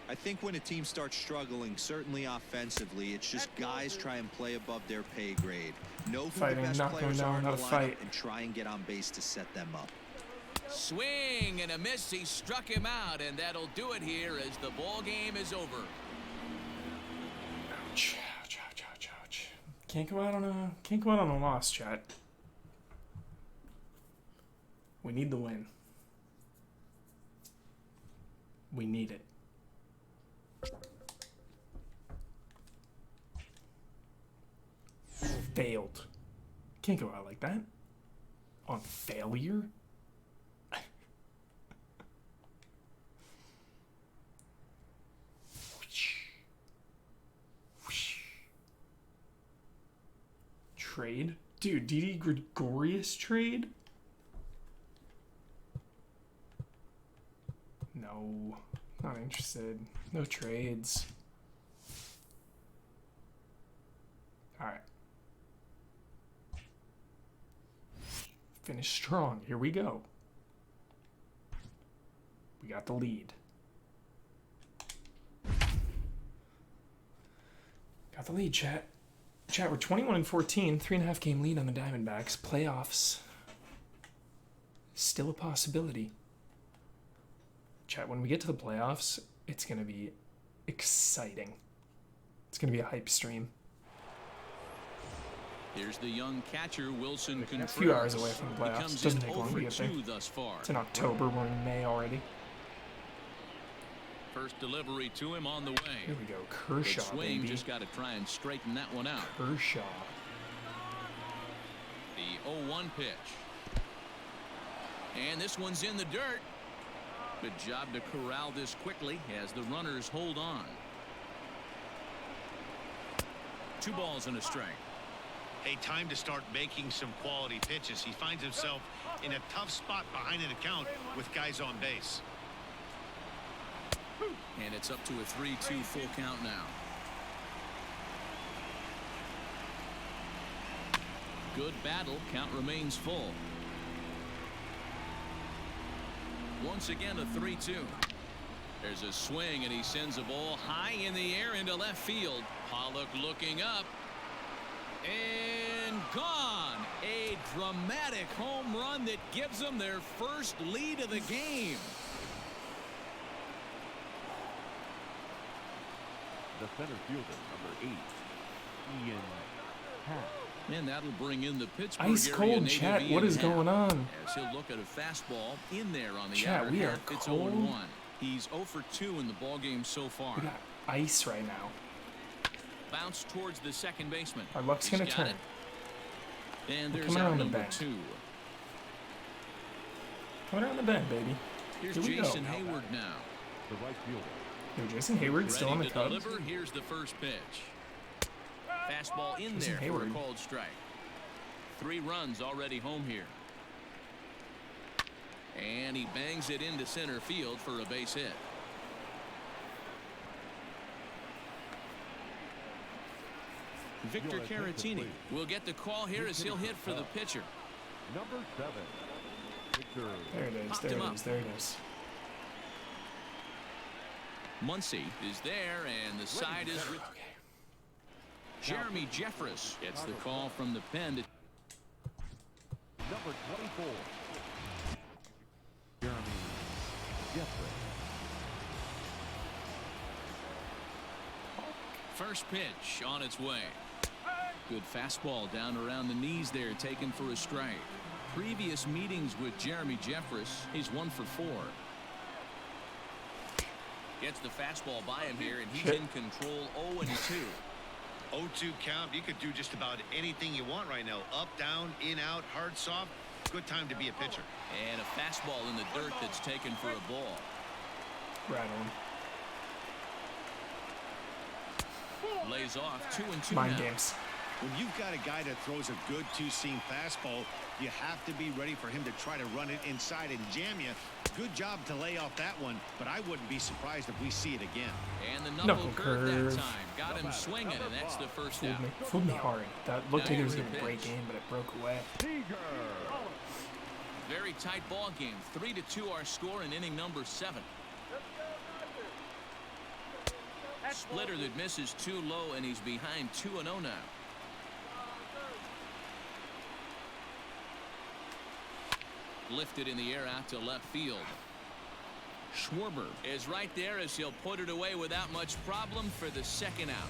I think when a team starts struggling, certainly offensively, it's just guys try and play above their pay grade. Know who
Fighting,
the best
not going
players
down,
are in
not
the
a
lineup
fight.
and try and get on base to set them up.
Swing and a miss. He struck him out, and that'll do it here as the ball game is over.
Ouch, ouch, ouch, ouch, ouch. Can't go out on a loss, chat. We need the win. We need it. Failed. Can't go out like that. On failure? Trade? Dude, Didi Gregorius trade? No. Not interested. No trades. Alright. Finish strong. Here we go. We got the lead. Got the lead, chat. Chat, we're 21-14, 3.5 game lead on the Diamondbacks. Playoffs. Still a possibility. Chat, when we get to the playoffs, it's going to be exciting. It's going to be a hype stream.
Here's the young catcher, Wilson Contreras.
A few hours away from the
He
playoffs.
comes
Doesn't
in
take long to
0
get
for
there.
2 thus far.
It's in October. We're in May already.
First delivery to him on the way.
Here we go. Kershaw,
Good swing,
baby.
just got to try and straighten that one out.
Kershaw.
The 0-1 pitch. And this one's in the dirt. Good job to corral this quickly as the runners hold on. 2 balls and a strike.
Hey, time to start making some quality pitches. He finds himself in a tough spot behind an account with guys on base.
And it's up to a 3-2 full count now. Good battle. Count remains full. Once again, a 3-2. There's a swing, and he sends a ball high in the air into left field. Pollock looking up. And gone. A dramatic home run that gives them their first lead of the game.
The center fielder, number 8, Ian Happ.
And that'll bring in the Pittsburgh
Ice cold, chat. What is going on?
As he'll look at a fastball in there on the
Chat,
outer
we are
half. It's
cold.
0-1. He's 0 for 2 in the ballgame so far.
We got ice right now.
Bounce towards the second baseman.
Our luck's
He's
gonna
got
turn.
it. And
We're
there's
coming
out
around the
number
bend.
2.
Coming around the bend, baby.
Here's
Here we go.
Jason Hayward now.
The right fielder.
Yo, Jason Hayward still on the
Ready to
Cubs.
deliver. Here's the first pitch. Fastball in
Jason
there for
Hayward.
a called strike. 3 runs already home here. And he bangs it into center field for a base hit. Victor
Your attention,
Caratini
please.
will get the call here as he'll hit for the pitcher.
Number 7, Victor.
There it is.
Popped
There
him
it
up.
is. There it is.
Muncy is there, and the side is... Jeremy Jeffress gets the call from the pen to...
Number 24, Jeremy Jeffrey.
First pitch on its way. Good fastball down around the knees there, taken for a strike. Previous meetings with Jeremy Jeffress, he's 1 for 4. Gets the fastball by him here, and he's in control. 0-2.
0-2 count. You could do just about anything you want right now. Up, down, in, out, hard, soft. Good time to be a pitcher.
And a fastball in the dirt that's taken for a ball.
Right on.
Lays off 2-2
Mind
now.
games.
When you've got a guy that throws a good two-seam fastball, you have to be ready for him to try to run it inside and jam you. Good job to lay off that one, but I wouldn't be surprised if we see it again.
And the knuckle
Knuckle
curve that
curve.
time. Got him swinging, and that's the first out.
Fooled me hard. That looked
Now
like it was
here's
going
the
to break
pitch.
in, but it broke away.
Very tight ball game. 3-2 our score in inning number 7. Splitter that misses too low, and he's behind 2-0 now. Lifted in the air out to left field. Schwarber is right there as he'll put it away without much problem for the second out.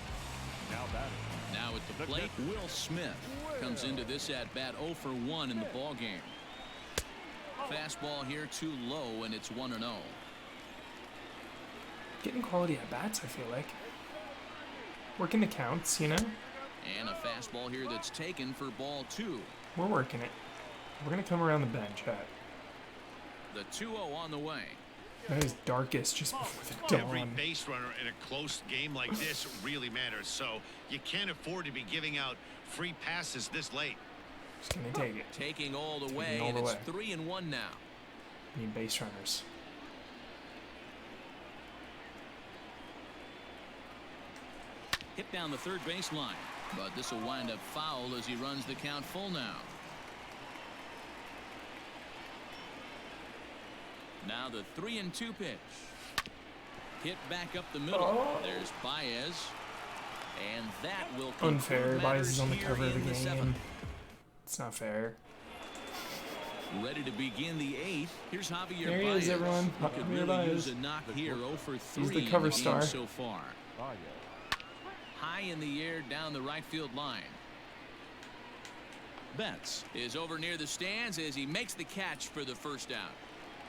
Now batting.
Now at the plate, Will Smith comes into this at bat 0 for 1 in the ball game. Fastball here too low, and it's 1-0.
Getting quality at bats, I feel like. Working the counts, you know?
And a fastball here that's taken for ball 2.
We're working it. We're going to come around the bend, chat.
The 2-0 on the way.
That is darkest just before the
Every
dawn.
base runner in a close game like this really matters, so you can't afford to be giving out free passes this late.
Just going to take it.
Taking all the
Taking
way,
all
and
the
it's
way.
3-1 now.
Need base runners.
Hit down the third baseline, but this will wind up foul as he runs the count full now. Now the 3-2 pitch. Hit back up the middle.
Oh.
There's Baez. And that will
Unfair.
conclude
Baez is on the
matters
cover of
here
the
in
game.
seventh.
It's not fair.
Ready to begin the 8th. Here's Javier
There he
Baez.
is, everyone.
He could
Javier
really use
Baez.
a knock here. 0 for 3
He's the
in
cover
game
star.
so far.
Baez.
High in the air down the right field line. Betts is over near the stands as he makes the catch for the first out.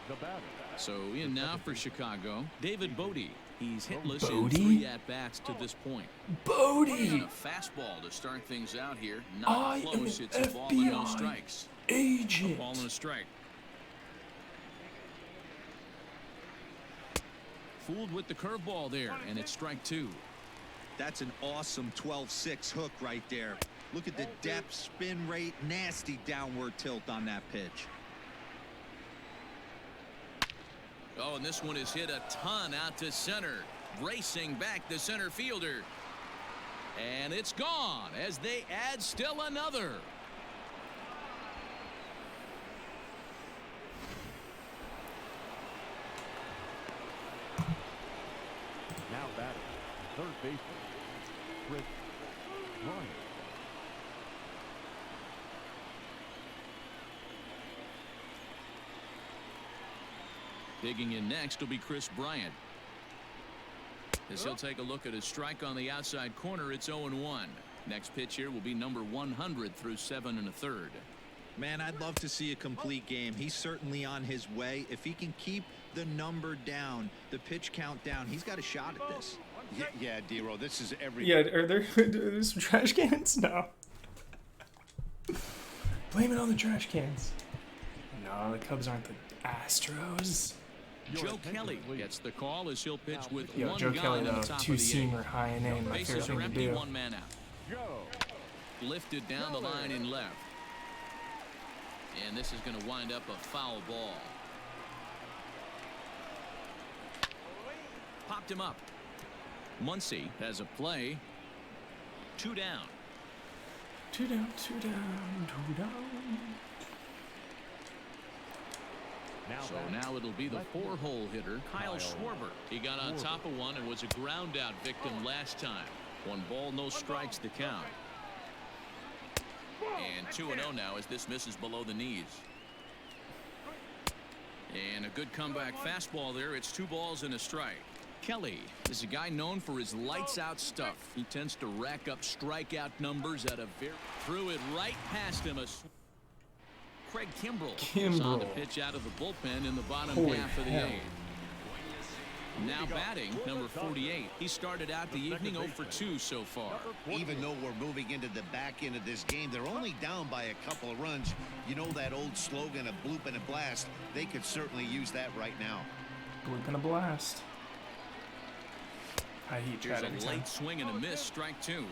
The batter.
So in now for Chicago, David Bodie. He's hitless
Bodie?
in 3 at-bats to this point.
Bodie!
And a fastball to start things out here. Not
I am
close.
an
It's a ball and no
FBI
strikes.
agent.
Ball and a strike. Fooled with the curveball there, and it's strike 2.
That's an awesome 12-6 hook right there. Look at the depth, spin rate, nasty downward tilt on that pitch.
Oh, and this one is hit a ton out to center. Racing back the center fielder. And it's gone as they add still another.
Now batting, third baseman, Chris Bryant.
Digging in next will be Chris Bryant. As he'll take a look at his strike on the outside corner, it's 0-1. Next pitch here will be number 100 through 7 1/3.
Man, I'd love to see a complete game. He's certainly on his way. If he can keep the number down, the pitch count down, he's got a shot at this.
Yeah, D-Roll, this is every...
Yeah, are there some trash cans? No. Blame it on the trash cans. No, the Cubs aren't the Astros.
Joe Kelly gets the call as he'll pitch with
Yo,
one
Joe
guy
Kelly,
on
though,
the top of the
two-seamer,
eighth.
high name, my favorite
Bases
thing
are
to
empty,
do.
one man out. Lifted down the line in left. And this is going to wind up a foul ball. Popped him up. Muncy has a play. 2 down.
2 down, 2 down, 2 down.
So now it'll be the 4-hole hitter, Kyle Schwarber. He got on top of one and was a ground out victim last time. 1 ball, no strikes to count. And 2-0 now as this misses below the knees. And a good comeback fastball there. It's 2 balls and a strike. Kelly is a guy known for his lights out stuff. He tends to rack up strikeout numbers at a very... Threw it right past him. Craig Kimbrell is on the pitch out of the bullpen in the bottom half of the 8th. Now batting, number 48. He started out the evening 0 for 2 so far.
Even though we're moving into the back end of this game, they're only down by a couple of runs. You know that old slogan, a bloop and a blast. They could certainly use that right now.
Bloop and a blast. I heat
Here's
that
a late swing and a miss, strike 2.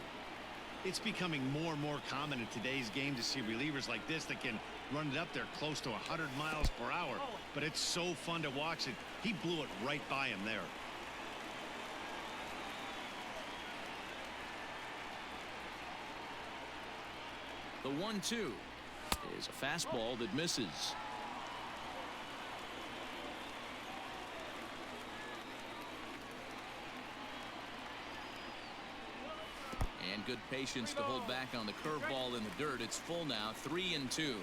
It's becoming more and more common in today's game to see relievers like this that can run it up there close to 100 miles per hour. But it's so fun to watch it. He blew it right by him there.
The 1-2 is a fastball that misses. And good patience to hold back on the curveball in the dirt. It's full now, 3-2.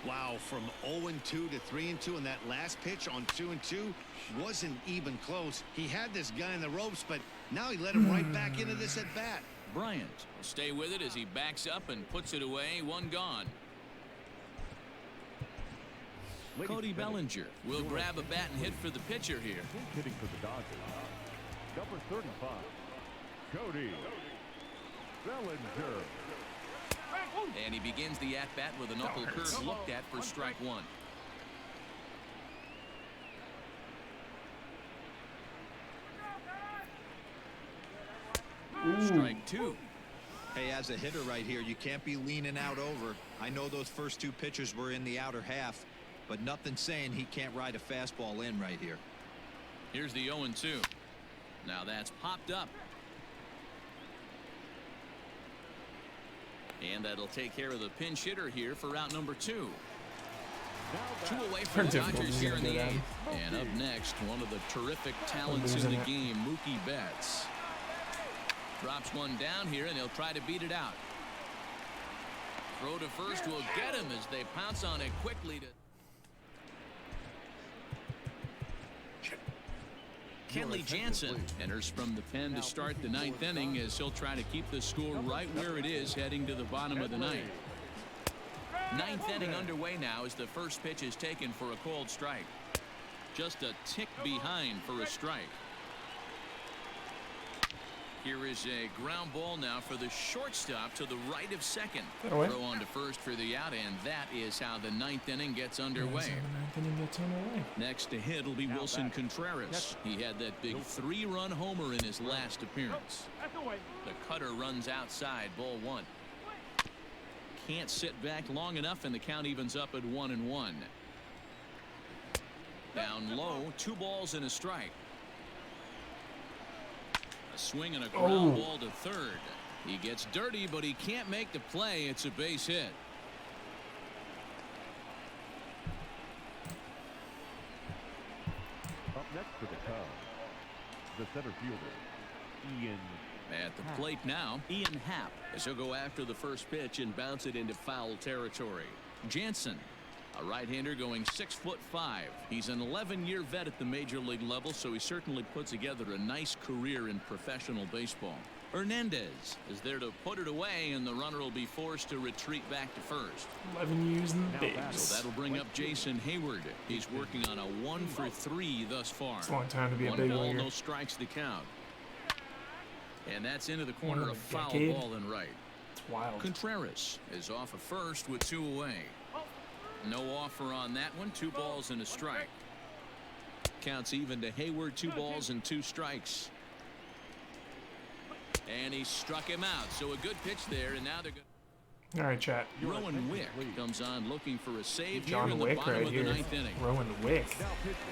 Wow, from 0-2 to 3-2, and that last pitch on 2-2 wasn't even close. He had this guy in the ropes, but now he let him right back into this at bat.
Bryant will stay with it as he backs up and puts it away. 1 gone. Cody Bellinger will grab a bat and hit for the pitcher here.
Hitting for the Dodgers, number 35, Cody Bellinger.
And he begins the at-bat with a knuckle curve looked at for strike 1. Strike 2.
Hey, as a hitter right here, you can't be leaning out over. I know those first 2 pitches were in the outer half, but nothing saying he can't ride a fastball in right here.
Here's the 0-2. Now that's popped up. And that'll take care of the pinch hitter here for out number 2. 2 away from the Dodgers here in the 8th. And up next, one of the terrific talents in the game, Mookie Betts. Drops one down here, and he'll try to beat it out. Throw to first will get him as they pounce on it quickly. Kenley Jansen enters from the pen to start the 9th inning as he'll try to keep the score right where it is heading to the bottom of the 9th. 9th inning underway now as the first pitch is taken for a called strike. Just a tick behind for a strike. Here is a ground ball now for the shortstop to the right of second. Throw on to first for the out, and that is how the 9th inning gets underway. Next to hit will be Wilson Contreras. He had that big 3-run homer in his last appearance. The cutter runs outside, ball 1. can't sit back long enough, and the count evens up at 1-1. Down low, 2 balls and a strike. A swing and a ground ball to third. He gets dirty, but he can't make the play. It's a base hit.
Up next for the Cubs, the center fielder, Ian.
At the plate now, Ian Happ, as he'll go after the first pitch and bounce it into foul territory. Jansen, a right-hander going 6'5". He's an 11-year vet at the major league level, so he certainly puts together a nice career in professional baseball. Hernandez is there to put it away, and the runner will be forced to retreat back to first.
11 years in the bigs.
So that'll bring up Jason Hayward. He's working on a 1 for 3 thus far.
It's a long time to be a
1
big
ball,
leaguer.
no strikes to count. And that's into the corner,
One
a
in a
foul
decade.
ball and right.
It's wild.
Contreras is off at first with 2 away. No offer on that one. 2 balls and a strike. Counts even to Hayward. 2 balls and 2 strikes. And he struck him out. So a good pitch there, and now they're good.
All right, chat.
Rowan Wick comes on looking for a save here
John
in the
Wick
bottom
right
of the
here.
9th inning.
Rowan Wick.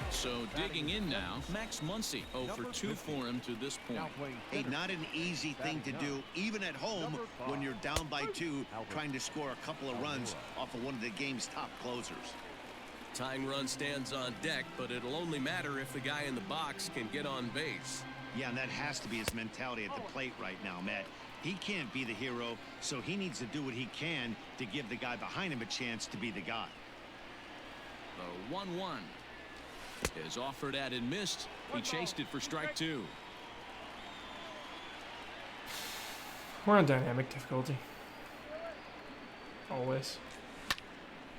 So digging in now, Max Muncy 0 for 2 for him to this point.
Hey, not an easy thing to do, even at home when you're down by 2, trying to score a couple of runs off of one of the game's top closers.
Tying run stands on deck, but it'll only matter if the guy in the box can get on base.
Yeah, and that has to be his mentality at the plate right now, Matt. He can't be the hero, so he needs to do what he can to give the guy behind him a chance to be the guy.
The 1-1 is offered at and missed. He chased it for strike 2.
We're on dynamic difficulty. Always.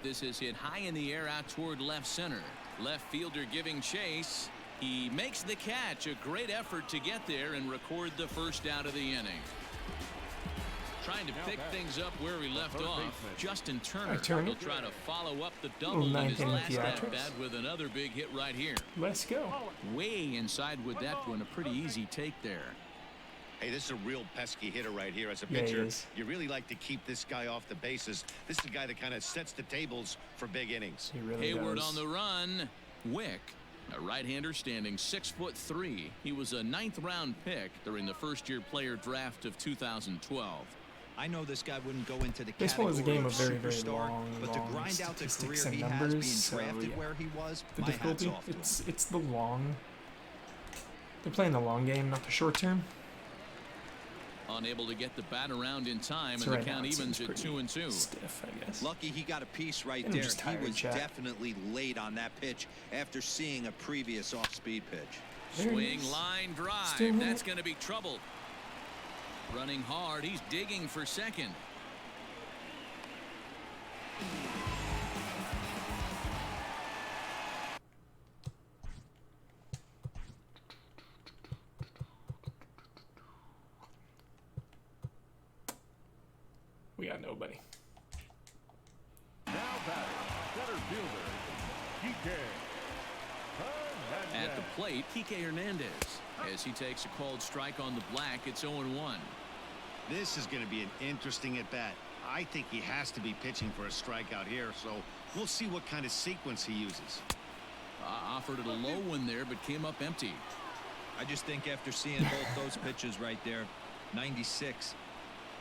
This is hit high in the air out toward left center. Left fielder giving chase. He makes the catch. A great effort to get there and record the first out of the inning. Trying to pick things up where we left off. Justin Turner will try to follow up the double in his last at-bat with another big hit right here.
Let's go.
Way inside with that one. A pretty easy take there.
Hey, this is a real pesky hitter right here. As a
Yeah, he
pitcher,
is.
you really like to keep this guy off the bases. This is a guy that kind of sets the tables for big innings.
He really
Hayward
does.
on the run. Wick, a right-hander standing 6'3". He was a 9th-round pick during the first-year player draft of 2012.
I know this guy wouldn't go into the
Baseball is a
category
game of very, very
superstar,
long,
but to grind out the
statistics
career
and
he
numbers,
has being
so,
drafted
yeah.
where he was,
The
my hat's
difficulty,
off to him.
it's the long. They're playing the long game, not the short term.
Unable to get the bat around in time,
So
and
right
the
now
count
it
evens
seems
at
pretty
2-2.
Stiff, I guess.
Lucky he got a piece right
I'm
there.
just
He
tired,
was
Jack.
definitely late on that pitch after seeing a previous off-speed pitch.
There it
Swing
is.
line drive.
Still in
That's
it.
going to be trouble. Running hard. He's digging for second.
We got nobody.
Now batting, center fielder, Kike
At the
Hernandez.
plate, Kike Hernandez. As he takes a called strike on the black, it's 0-1.
This is going to be an interesting at-bat. I think he has to be pitching for a strikeout here, so we'll see what kind of sequence he uses.
Offered it a low one there, but came up empty.
I just think after seeing both those pitches right there, 96,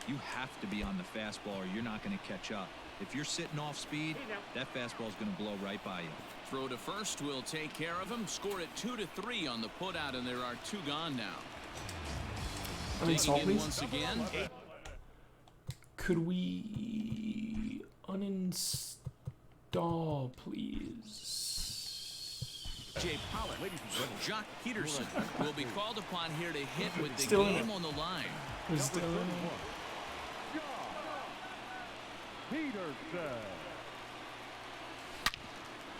you have to be on the fastball or you're not going to catch up. If you're sitting off speed, that fastball is going to blow right by you.
Throw to first will take care of him. Score it 2-3 on the putout, and there are 2 gone now.
Uninstall,
Digging in
please.
once again.
Could we uninstall, please?
Jay Pollard.
Jock Peterson will be called upon here to hit with the
Still in
game
it.
on the line.
Who's still in it?
Peterson.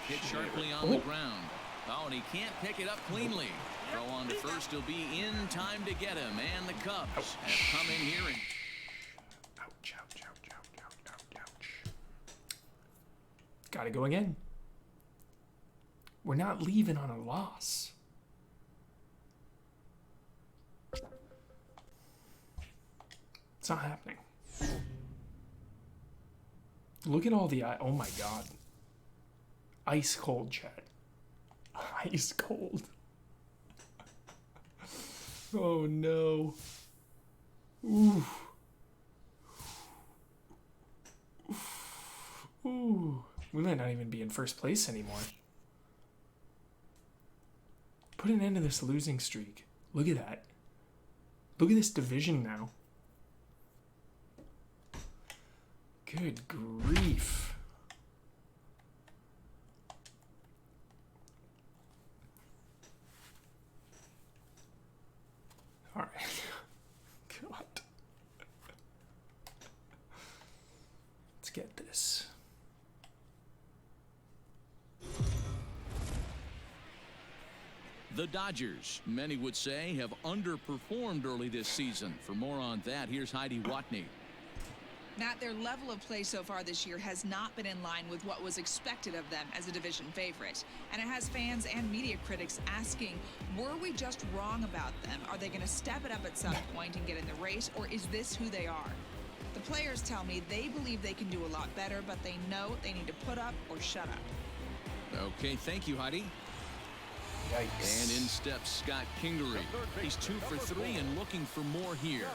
Hit sharply on the ground. Oh, and he can't pick it up cleanly. Throw on to first. He'll be in time to get him. And the Cubs have come in here and
Ouch, ouch, ouch, ouch, ouch, ouch, ouch. Gotta go again. We're not leaving on a loss. It's not happening. Look at all the... Oh my god. Ice cold, chat. Ice cold. Oh no. Ooh. Ooh. We might not even be in first place anymore. Put an end to this losing streak. Look at that. Look at this division now. Good grief. All right. God. Let's get this.
The Dodgers, many would say, have underperformed early this season. For more on that, here's Heidi Watney.
Matt, their level of play so far this year has not been in line with what was expected of them as a division favorite. And it has fans and media critics asking, were we just wrong about them? Are they going to step it up at some point and get in the race, or is this who they are? The players tell me they believe they can do a lot better, but they know they need to put up or shut up.
Okay, thank you, Heidi.
Yikes.
And in steps Scott Kingery. He's 2 for 3 and looking for more here.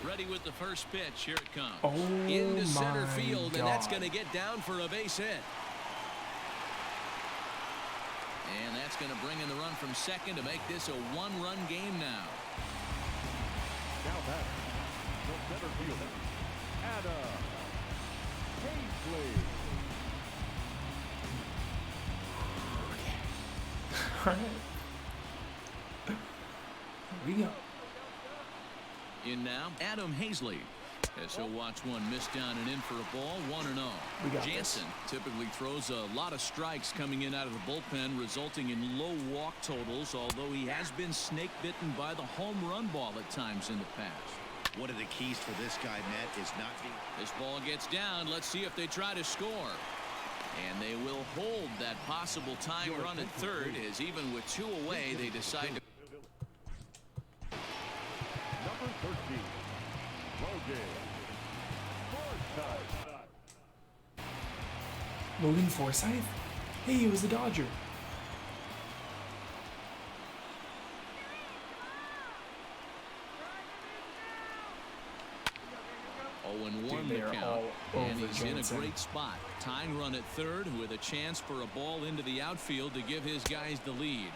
Ready with the first pitch. Here it comes.
Oh
into center
my
field,
God.
and that's going to get down for a base hit. And that's going to bring in the run from second to make this a one-run game now.
Now back, the center fielder, Adam Hazley.
All right. Here we go.
In now, Adam Hazley. As he'll watch one miss down and in for a ball, 1-0.
We got
Jansen typically throws a lot of strikes coming in out of the bullpen, resulting in low walk totals, although he has been snake bitten by the home run ball at times in the past.
One of the keys for this guy, Matt, is not being...
This ball gets down. Let's see if they try to score. And they will hold that possible tying run at third, as even with 2 away, they decide to...
Number 13, Logan Forsythe.
Logan Forsythe? Hey, he was a Dodger.
And 1
Dude,
the
they are
count,
all
and
over
he's in a
Jansen.
great spot. Tying run at third with a chance for a ball into the outfield to give his guys the lead.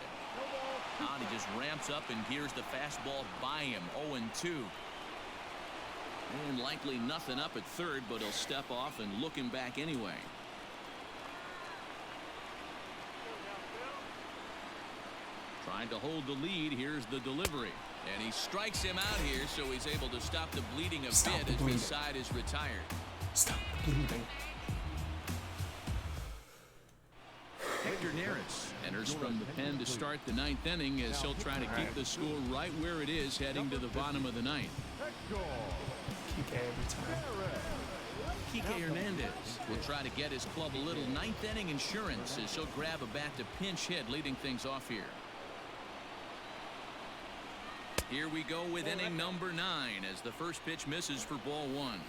Now he just ramps up, and here's the fastball by him. 0-2. And likely nothing up at third, but he'll step off and look him back anyway. Trying to hold the lead. Here's the delivery. And he strikes him out here, so he's able to stop the bleeding a
Stop
bit
the
as
bleeding.
his side is retired.
Stop bleeding.
Hector Neris enters from the pen to start the 9th inning, as he'll try to keep the score right where it is heading to the bottom of the 9th.
Kike every time.
Kike Hernandez will try to get his club a little 9th inning insurance, as he'll grab a bat to pinch hit, leading things off here. Here we go with inning number 9, as the first pitch misses for ball 1.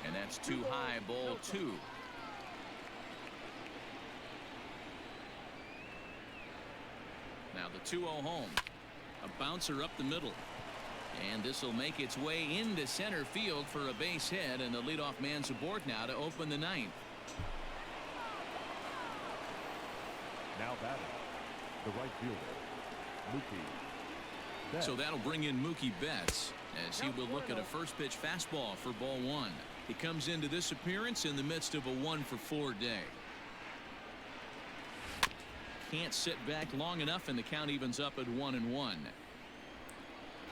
And that's too high, ball 2. Now the 2-0 home. A bouncer up the middle. And this will make its way into center field for a base hit, and the leadoff man's aboard now to open the 9th.
Now batting, the right fielder, Mookie Betts.
So that'll bring in Mookie Betts, as he will look at a first pitch fastball for ball 1. He comes into this appearance in the midst of a 1-for-4 day. Can't sit back long enough, and the count evens up at 1-1.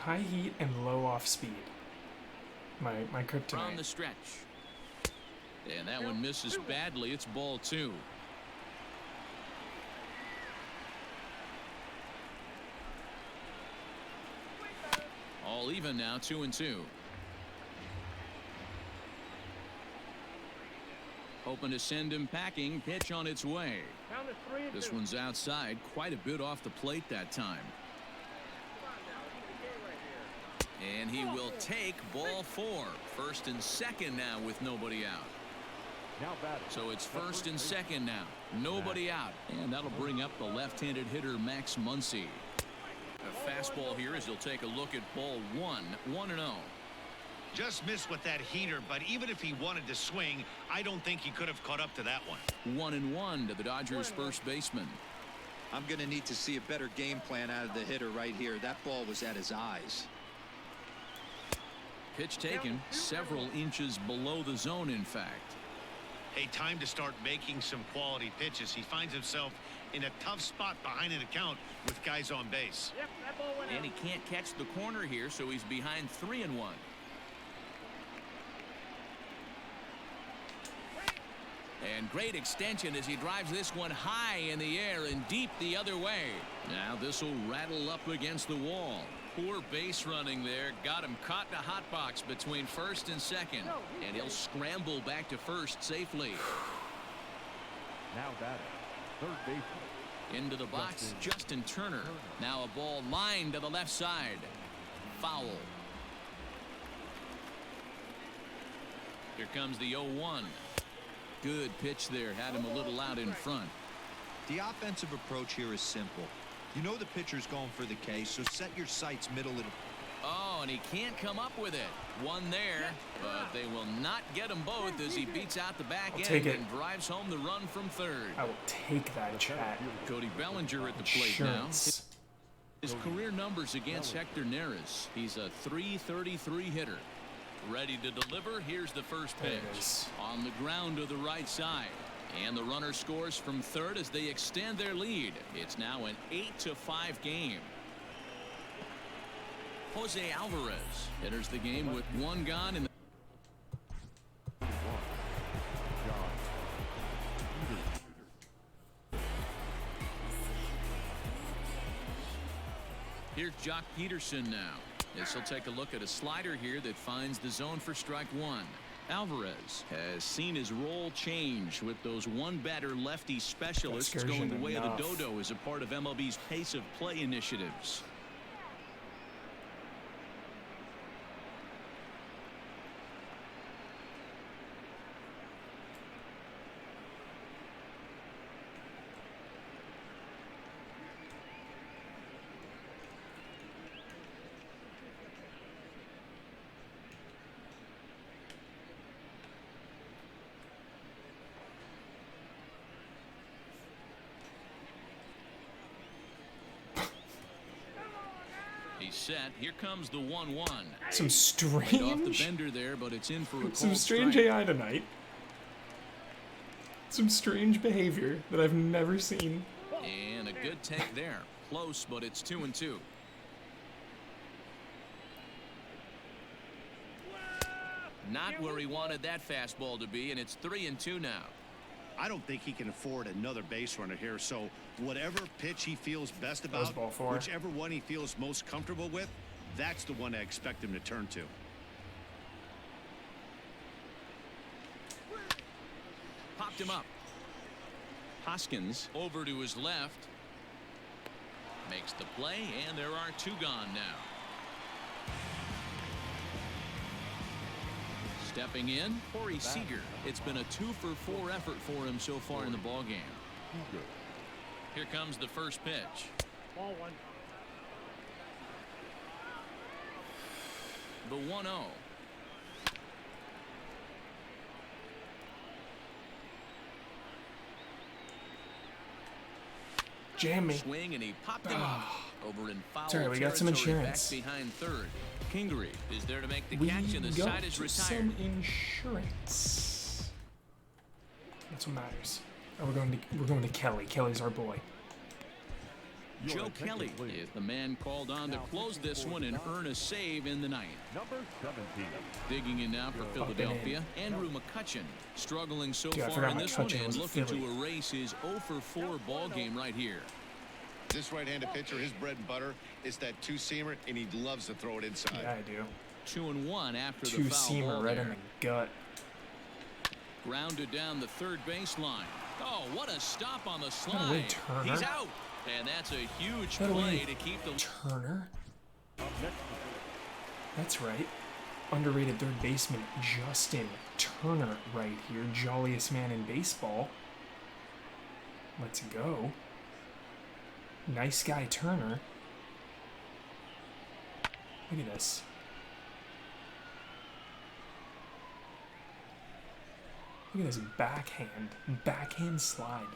High heat and low off speed. My
On the
kryptonite.
stretch. And that one misses badly. It's ball 2. All even now, 2-2. Hoping to send him packing. Pitch on its way.
Count is 3-2.
This one's outside, quite a bit off the plate that time. And he will take ball 4. First and second now with nobody out.
Now batting.
So it's first and second now. Nobody out. And that'll bring up the left-handed hitter Max Muncy. A fastball here as he'll take a look at ball 1. 1-0.
Just missed with that heater, but even if he wanted to swing, I don't think he could have caught up to that one.
1-1 to the Dodgers first baseman.
I'm going to need to see a better game plan out of the hitter right here. That ball was at his eyes.
Pitch taken several inches below the zone, in fact.
Hey, time to start making some quality pitches. He finds himself in a tough spot behind an account with guys on base.
Yep, that ball went
And he can't catch the corner here, so he's behind 3-1. And great extension as he drives this one high in the air and deep the other way. Now this will rattle up against the wall. Poor base running there. Got him caught in a hot box between first and second. And he'll scramble back to first safely.
Now batting. Third baseman.
Into the box, Justin Turner. Now a ball lined to the left side. Foul. Here comes the 0-1. Good pitch there. Had him a little out in front.
The offensive approach here is simple. You know the pitcher's going for the K, so set your sights middle of the...
Oh, and he can't come up with it. One there, but they will not get them both as he beats out the back end and drives home the run from third.
I will take that, chat.
Cody Bellinger at the plate now. His career numbers against Hector Neris. He's a .333 hitter. Ready to deliver. Here's the first pitch. On the ground to the right side. And the runner scores from third as they extend their lead. It's now an 8-5 game. Jose Alvarez enters the game with one gone in the Here's Jock Peterson now. As he'll take a look at a slider here that finds the zone for strike one. Alvarez has seen his role change with those one-batter lefty specialists going the way of the dodo as a part of MLB's pace of play initiatives. Set. Here comes the 1-1.
Some strange.
Right off the bender there, but it's in for a
some strange
strike.
AI tonight. Some strange behavior that I've never seen.
And a good take there. Close, but it's 2-2. Not where he wanted that fastball to be, and it's 3-2 now.
I don't think he can afford another base runner here, so whatever pitch he feels best about, whichever one he feels most comfortable with, that's the one I expect him to turn to.
Popped him up. Hoskins over to his left. Makes the play, and there are two gone now. Stepping in, Corey Seager. It's been a 2-for-4 effort for him so far in the ballgame. Here comes the first pitch.
Ball one.
The 1-0.
Jam me.
Swing, and he popped him up over in foul
territory. We got some insurance.
Back behind third. Kingery is there to make the catch, and the side is retired.
Some insurance. That's what matters. Oh, we're going to Kelly. Kelly's our boy.
Joe Kelly is the man called on to close this one and earn a save in the ninth.
Number 17.
Digging in now for Philadelphia, Andrew McCutchen struggling so far in this one and looking to erase his 0-for-4 ball game right here.
This right-handed pitcher, his bread and butter is that two-seamer, and he loves to throw it inside.
Yeah, I do.
2-1 after the foul
Two-seamer
ball
right
there.
in the gut.
Grounded down the third baseline. Oh, what a stop on the slide. He's out. And that's a huge play to keep the...
Turner? That's right. Underrated third baseman Justin Turner right here. Jolliest man in baseball. Let's go. Nice guy Turner. Look at this. Look at this backhand slide.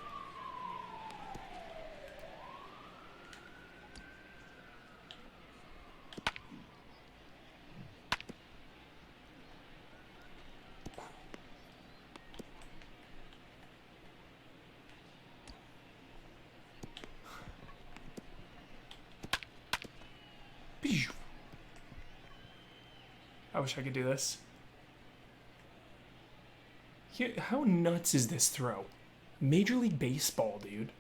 I wish I could do this. How nuts is this throw? Major League Baseball, dude.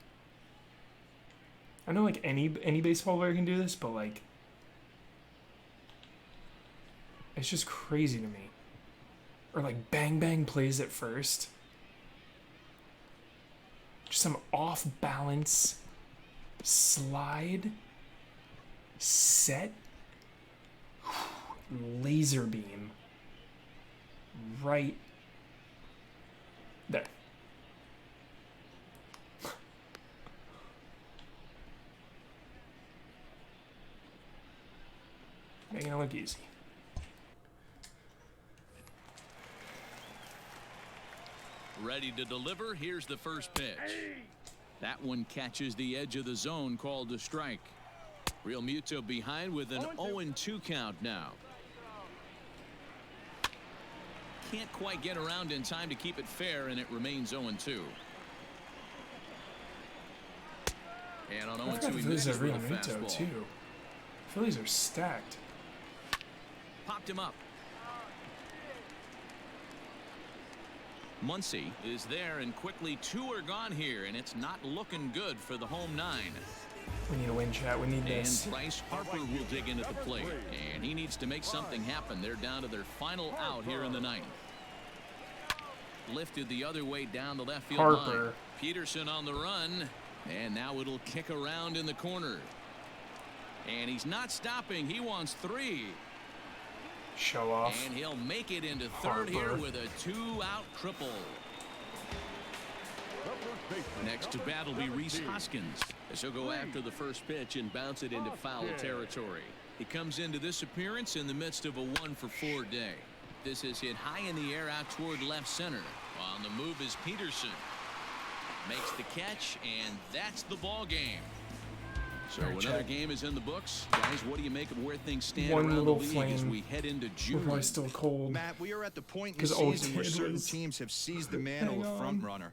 I know like any baseball player can do this, but like it's just crazy to me. Or like Bang Bang plays it first. Just some off balance slide set laser beam right there. Making it look easy.
Ready to deliver. Here's the first pitch. That one catches the edge of the zone, called a strike. Real Muto behind with an 0-2 count now. Can't quite get around in time to keep it fair, and it remains 0-2. And on 0-2, he misses with a fastball.
Too. Phillies are stacked.
Popped him up. Muncy is there, and quickly 2 are gone here, and it's not looking good for the home 9.
We need a win, chat. We need this.
And Bryce Harper will dig into the plate, and he needs to make something happen. They're down to their final out here in the 9th. Lifted the other way down the left field line. Peterson on the run, and now it'll kick around in the corner. And he's not stopping. He wants 3.
Show off.
And he'll make it into third here with a 2-out triple. Next to bat will be Rhys Hoskins, as he'll go after the first pitch and bounce it into foul territory. He comes into this appearance in the midst of a 1-for-4 day. This is hit high in the air out toward left center. On the move is Peterson. Makes the catch, and that's the ball game. So another game is in the books. Guys, what do you make of where things stand around the league as we head into June?
We're probably still cold.
Matt, we are at the point in the season where certain teams have seized the mantle of front runner.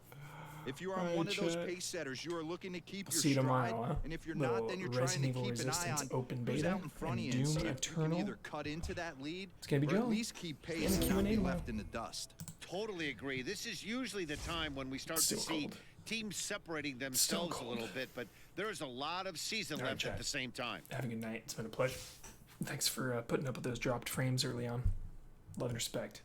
If you are one of those pace setters, you are looking to keep your stride,
tomorrow,
and if you're not, then you're trying to keep an eye on who's out in front of you and see if you can either cut into that lead or at least keep pace and not be left in the dust.
Totally agree. This is usually the time when we start to see teams separating themselves a little bit, but there's a lot of season left at the same time.
Have a good night. It's been a pleasure. Thanks for putting up with those dropped frames early on. Love and respect.